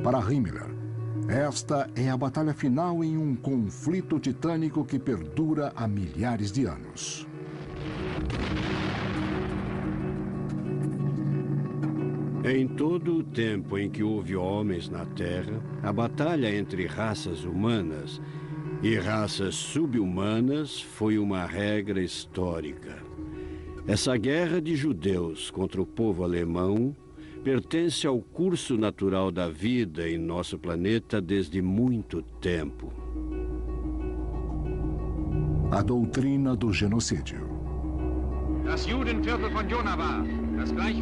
Para Himmler, esta é a batalha final em um conflito titânico que perdura há milhares de anos. Em todo o tempo em que houve homens na Terra, a batalha entre raças humanas e raças subhumanas foi uma regra histórica. Essa guerra de judeus contra o povo alemão pertence ao curso natural da vida em nosso planeta desde muito tempo. A doutrina do genocídio.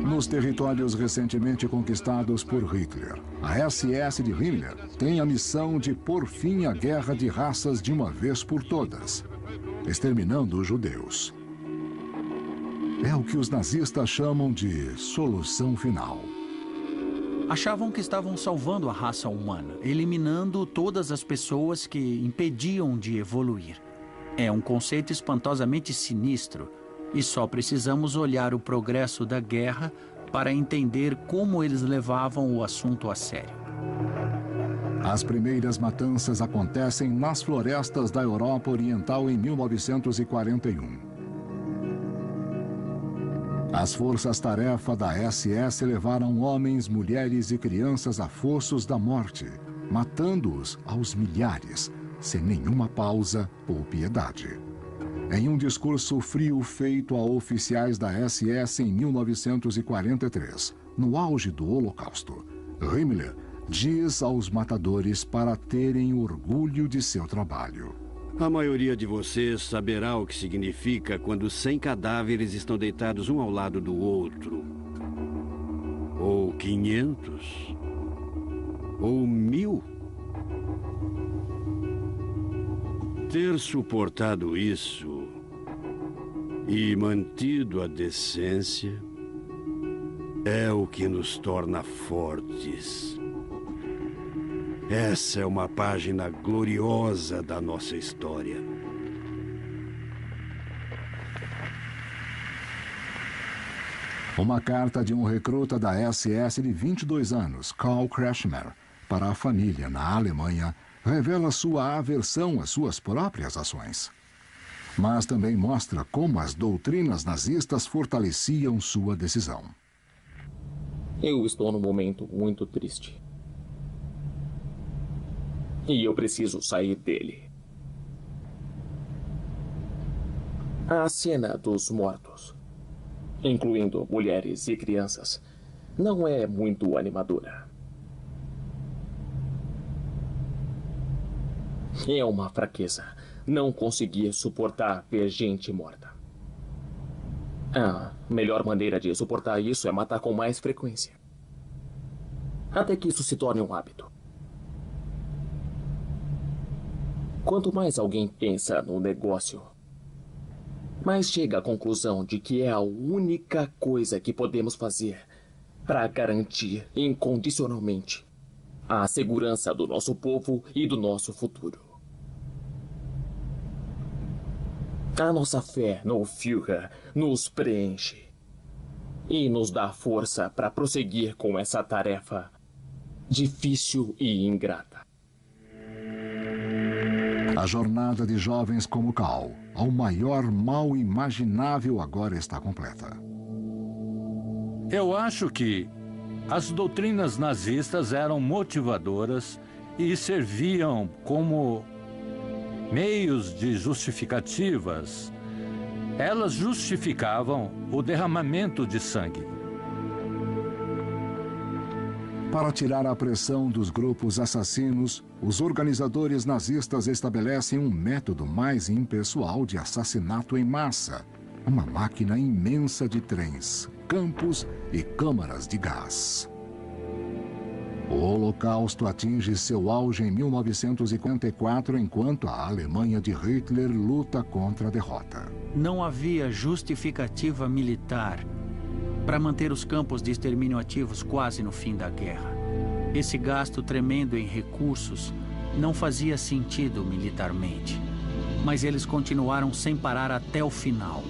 Nos territórios recentemente conquistados por Hitler, a SS de Himmler tem a missão de pôr fim à guerra de raças de uma vez por todas, exterminando os judeus. É o que os nazistas chamam de solução final. Achavam que estavam salvando a raça humana, eliminando todas as pessoas que impediam de evoluir. É um conceito espantosamente sinistro, e só precisamos olhar o progresso da guerra para entender como eles levavam o assunto a sério. As primeiras matanças acontecem nas florestas da Europa Oriental em 1941. As forças-tarefa da SS levaram homens, mulheres e crianças a fossos da morte, matando-os aos milhares, sem nenhuma pausa ou piedade. Em um discurso frio feito a oficiais da SS em 1943, no auge do Holocausto, Himmler diz aos matadores para terem orgulho de seu trabalho. A maioria de vocês saberá o que significa quando 100 cadáveres estão deitados um ao lado do outro. Ou 500. Ou 1000. Ter suportado isso e mantido a decência é o que nos torna fortes. Essa é uma página gloriosa da nossa história. Uma carta de um recruta da SS de 22 anos, Karl Kretschmer, para a família na Alemanha, revela sua aversão às suas próprias ações. Mas também mostra como as doutrinas nazistas fortaleciam sua decisão. Eu estou num momento muito triste. E eu preciso sair dele. A cena dos mortos, incluindo mulheres e crianças, não é muito animadora. É uma fraqueza não conseguir suportar ver gente morta. A melhor maneira de suportar isso é matar com mais frequência. Até que isso se torne um hábito. Quanto mais alguém pensa no negócio, mais chega à conclusão de que é a única coisa que podemos fazer para garantir incondicionalmente a segurança do nosso povo e do nosso futuro. A nossa fé no Führer nos preenche e nos dá força para prosseguir com essa tarefa difícil e ingrata. A jornada de jovens como Karl ao maior mal imaginável agora está completa. Eu acho que as doutrinas nazistas eram motivadoras e serviam como meios de justificativas. Elas justificavam o derramamento de sangue. Para tirar a pressão dos grupos assassinos, os organizadores nazistas estabelecem um método mais impessoal de assassinato em massa. Uma máquina imensa de trens, campos e câmaras de gás. O Holocausto atinge seu auge em 1944, enquanto a Alemanha de Hitler luta contra a derrota. Não havia justificativa militar para manter os campos de extermínio ativos quase no fim da guerra. Esse gasto tremendo em recursos não fazia sentido militarmente, mas eles continuaram sem parar até o final.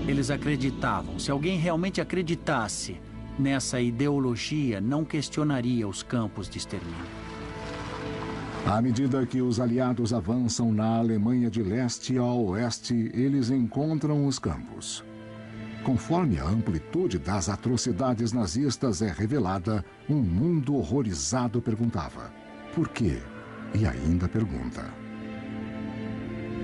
Eles acreditavam, se alguém realmente acreditasse nessa ideologia, não questionaria os campos de extermínio. À medida que os aliados avançam na Alemanha de leste a oeste, eles encontram os campos. Conforme a amplitude das atrocidades nazistas é revelada, um mundo horrorizado perguntava: por quê? E ainda pergunta.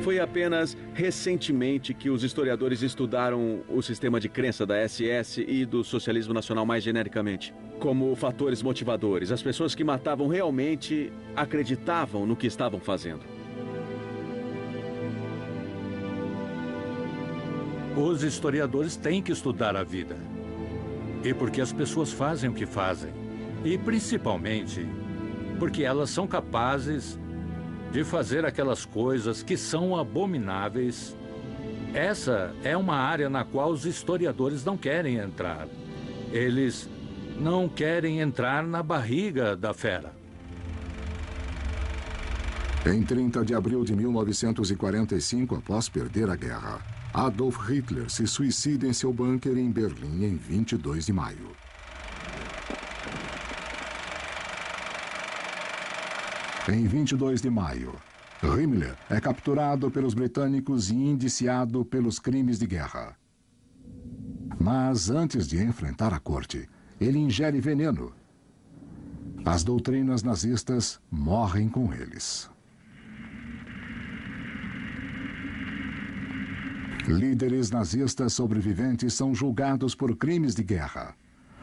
Foi apenas recentemente que os historiadores estudaram o sistema de crença da SS e do socialismo nacional mais genericamente, como fatores motivadores. As pessoas que matavam realmente acreditavam no que estavam fazendo. Os historiadores têm que estudar a vida. E porque as pessoas fazem o que fazem. E principalmente porque elas são capazes de fazer aquelas coisas que são abomináveis. Essa é uma área na qual os historiadores não querem entrar. Eles não querem entrar na barriga da fera. Em 30 de abril de 1945, após perder a guerra, Adolf Hitler se suicida em seu bunker em Berlim em 22 de maio. Em 22 de maio, Himmler é capturado pelos britânicos e indiciado pelos crimes de guerra. Mas antes de enfrentar a corte, ele ingere veneno. As doutrinas nazistas morrem com eles. Líderes nazistas sobreviventes são julgados por crimes de guerra.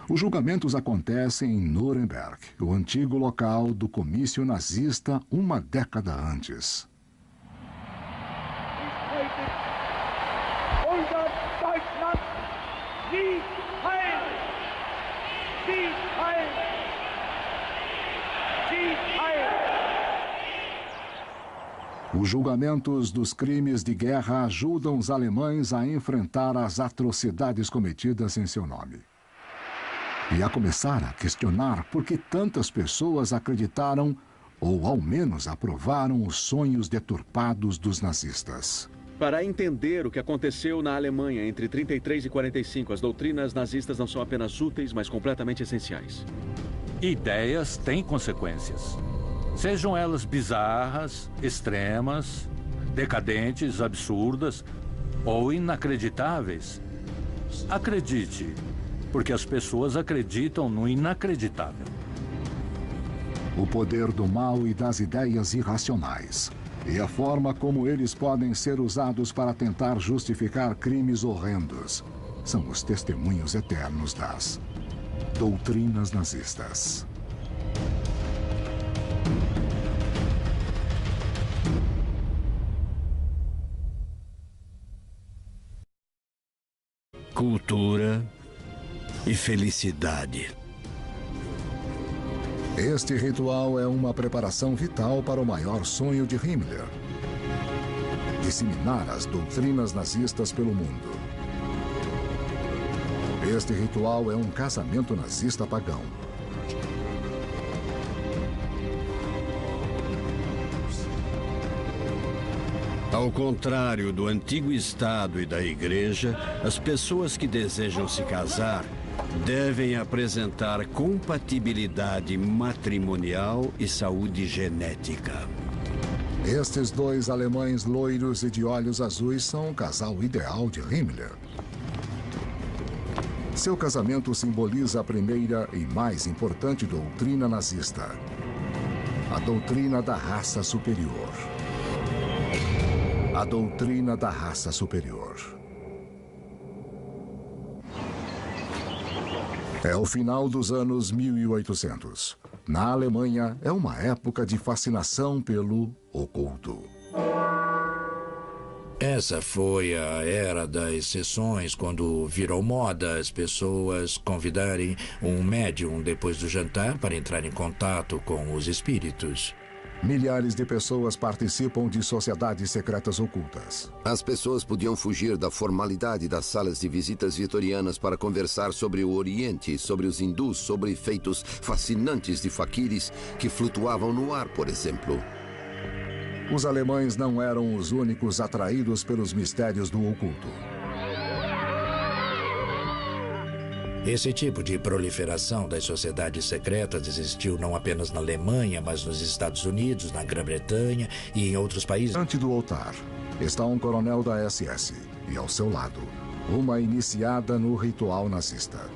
Os julgamentos acontecem em Nuremberg, o antigo local do comício nazista uma década antes. Os julgamentos dos crimes de guerra ajudam os alemães a enfrentar as atrocidades cometidas em seu nome. E a começar a questionar por que tantas pessoas acreditaram, ou ao menos aprovaram, os sonhos deturpados dos nazistas. Para entender o que aconteceu na Alemanha entre 33 e 45, as doutrinas nazistas não são apenas úteis, mas completamente essenciais. Ideias têm consequências. Sejam elas bizarras, extremas, decadentes, absurdas ou inacreditáveis. Acredite, porque as pessoas acreditam no inacreditável. O poder do mal e das ideias irracionais e a forma como eles podem ser usados para tentar justificar crimes horrendos são os testemunhos eternos das doutrinas nazistas. Cultura e felicidade. Este ritual é uma preparação vital para o maior sonho de Himmler: disseminar as doutrinas nazistas pelo mundo. Este ritual é um casamento nazista pagão. Ao contrário do antigo Estado e da Igreja, as pessoas que desejam se casar devem apresentar compatibilidade matrimonial e saúde genética. Estes dois alemães loiros e de olhos azuis são o casal ideal de Himmler. Seu casamento simboliza a primeira e mais importante doutrina nazista: a doutrina da raça superior. A doutrina da raça superior. É o final dos anos 1800. Na Alemanha, é uma época de fascinação pelo oculto. Essa foi a era das sessões, quando virou moda as pessoas convidarem um médium depois do jantar para entrar em contato com os espíritos. Milhares de pessoas participam de sociedades secretas ocultas. As pessoas podiam fugir da formalidade das salas de visitas vitorianas para conversar sobre o Oriente, sobre os hindus, sobre feitos fascinantes de faquires que flutuavam no ar, por exemplo. Os alemães não eram os únicos atraídos pelos mistérios do oculto. Esse tipo de proliferação das sociedades secretas existiu não apenas na Alemanha, mas nos Estados Unidos, na Grã-Bretanha e em outros países. Diante do altar está um coronel da SS e, ao seu lado, uma iniciada no ritual nazista.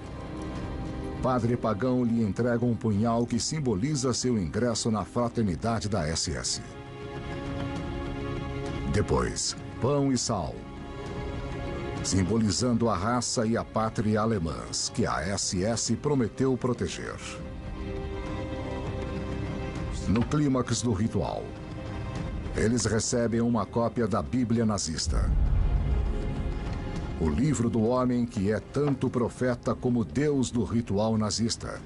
Padre Pagão lhe entrega um punhal que simboliza seu ingresso na fraternidade da SS. Depois, pão e sal, simbolizando a raça e a pátria alemãs que a SS prometeu proteger. No clímax do ritual, eles recebem uma cópia da Bíblia nazista. O livro do homem que é tanto profeta como Deus do ritual nazista.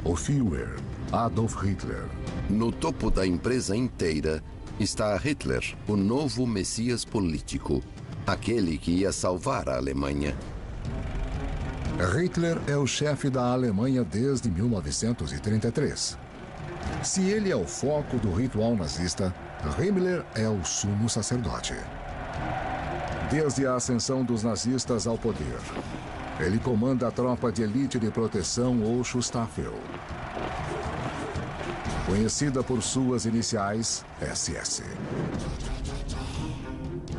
O Führer, Adolf Hitler. No topo da empresa inteira está Hitler, o novo messias político, aquele que ia salvar a Alemanha. Hitler é o chefe da Alemanha desde 1933. Se ele é o foco do ritual nazista, Himmler é o sumo sacerdote. Desde a ascensão dos nazistas ao poder, ele comanda a tropa de elite de proteção ou Schutzstaffel, conhecida por suas iniciais SS.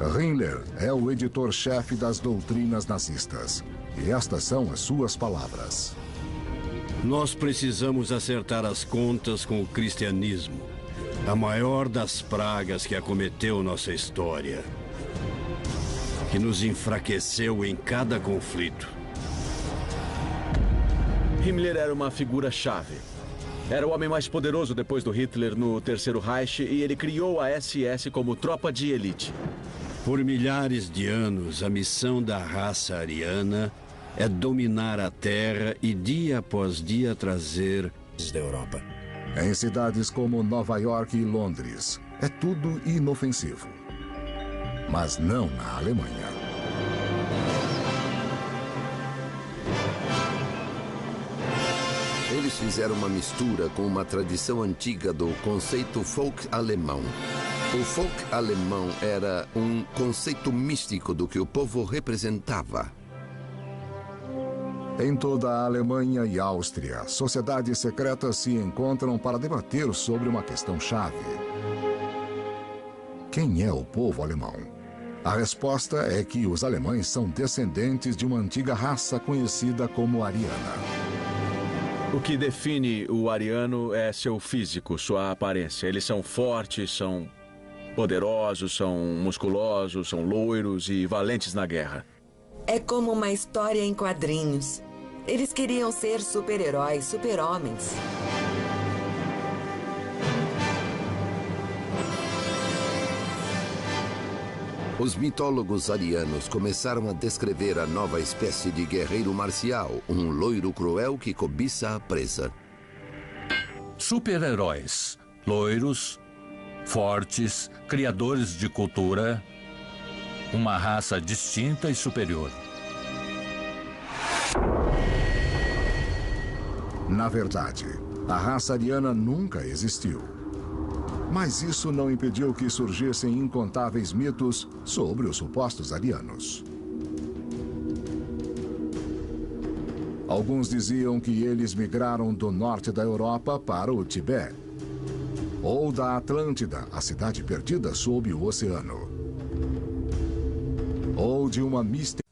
Himmler é o editor-chefe das doutrinas nazistas, e estas são as suas palavras. Nós precisamos acertar as contas com o cristianismo, a maior das pragas que acometeu nossa história, que nos enfraqueceu em cada conflito. Himmler era uma figura-chave. Era o homem mais poderoso depois do Hitler no Terceiro Reich e ele criou a SS como tropa de elite. Por milhares de anos, a missão da raça ariana é dominar a Terra e dia após dia trazer da Europa. Em cidades como Nova York e Londres, é tudo inofensivo. Mas não na Alemanha. Eles fizeram uma mistura com uma tradição antiga do conceito folk alemão. O folk alemão era um conceito místico do que o povo representava. Em toda a Alemanha e Áustria, sociedades secretas se encontram para debater sobre uma questão-chave. Quem é o povo alemão? A resposta é que os alemães são descendentes de uma antiga raça conhecida como ariana. O que define o ariano é seu físico, sua aparência. Eles são fortes, são poderosos, são musculosos, são loiros e valentes na guerra. É como uma história em quadrinhos. Eles queriam ser super-heróis, super-homens. Os mitólogos arianos começaram a descrever a nova espécie de guerreiro marcial, um loiro cruel que cobiça a presa. Super-heróis, loiros, fortes, criadores de cultura, uma raça distinta e superior. Na verdade, a raça ariana nunca existiu. Mas isso não impediu que surgissem incontáveis mitos sobre os supostos arianos. Alguns diziam que eles migraram do norte da Europa para o Tibete, ou da Atlântida, a cidade perdida sob o oceano, ou de uma mística.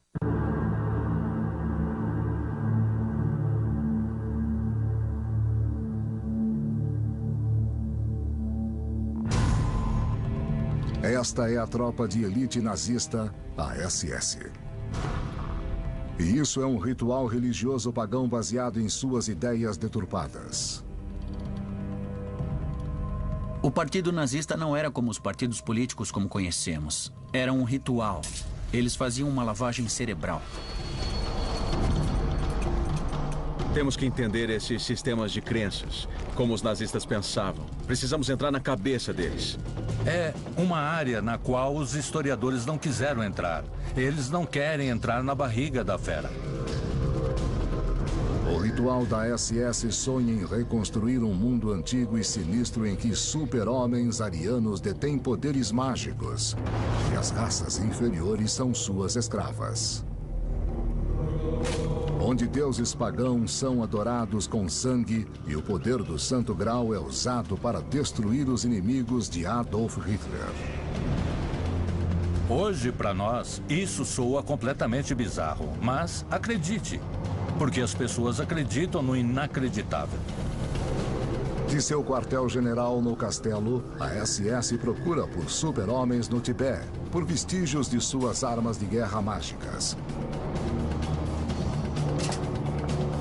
Esta é a tropa de elite nazista, a SS. E isso é um ritual religioso pagão baseado em suas ideias deturpadas. O partido nazista não era como os partidos políticos como conhecemos. Era um ritual. Eles faziam uma lavagem cerebral. Temos que entender esses sistemas de crenças, como os nazistas pensavam. Precisamos entrar na cabeça deles. É uma área na qual os historiadores não quiseram entrar. Eles não querem entrar na barriga da fera. O ritual da SS sonha em reconstruir um mundo antigo e sinistro em que super-homens arianos detêm poderes mágicos e as raças inferiores são suas escravas. Onde deuses pagãos são adorados com sangue e o poder do Santo Grau é usado para destruir os inimigos de Adolf Hitler. Hoje, para nós, isso soa completamente bizarro. Mas acredite, porque as pessoas acreditam no inacreditável. De seu quartel-general no castelo, a SS procura por super-homens no Tibete, por vestígios de suas armas de guerra mágicas.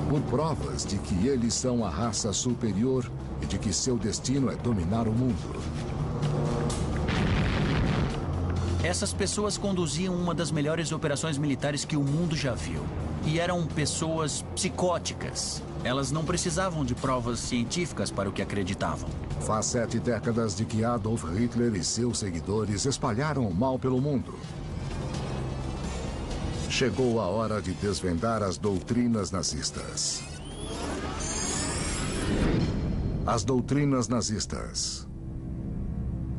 Por provas de que eles são a raça superior e de que seu destino é dominar o mundo. Essas pessoas conduziam uma das melhores operações militares que o mundo já viu. E eram pessoas psicóticas. Elas não precisavam de provas científicas para o que acreditavam. Faz 7 décadas de que Adolf Hitler e seus seguidores espalharam o mal pelo mundo. Chegou a hora de desvendar as doutrinas nazistas. As doutrinas nazistas.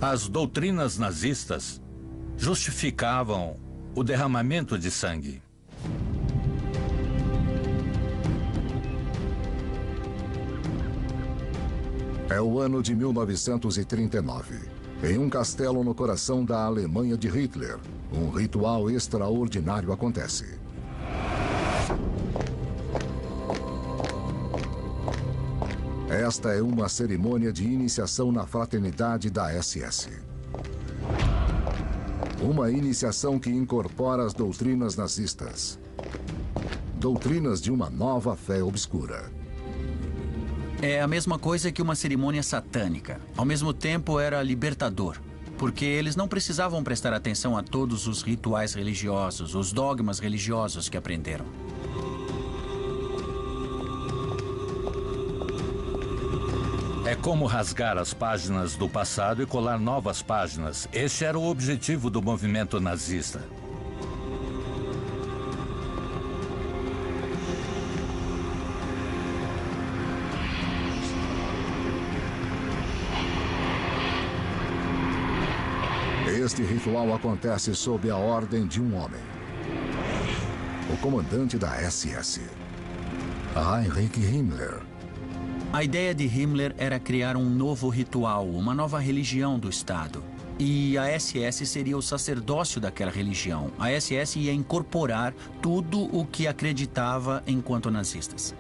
As doutrinas nazistas justificavam o derramamento de sangue. É o ano de 1939. Em um castelo no coração da Alemanha de Hitler, um ritual extraordinário acontece. Esta é uma cerimônia de iniciação na fraternidade da SS. Uma iniciação que incorpora as doutrinas nazistas. Doutrinas de uma nova fé obscura. É a mesma coisa que uma cerimônia satânica. Ao mesmo tempo, era libertador. Porque eles não precisavam prestar atenção a todos os rituais religiosos, os dogmas religiosos que aprenderam. É como rasgar as páginas do passado e colar novas páginas. Este era o objetivo do movimento nazista. Este ritual acontece sob a ordem de um homem. O comandante da SS, Heinrich Himmler. A ideia de Himmler era criar um novo ritual, uma nova religião do Estado. E a SS seria o sacerdócio daquela religião. A SS ia incorporar tudo o que acreditava enquanto nazistas.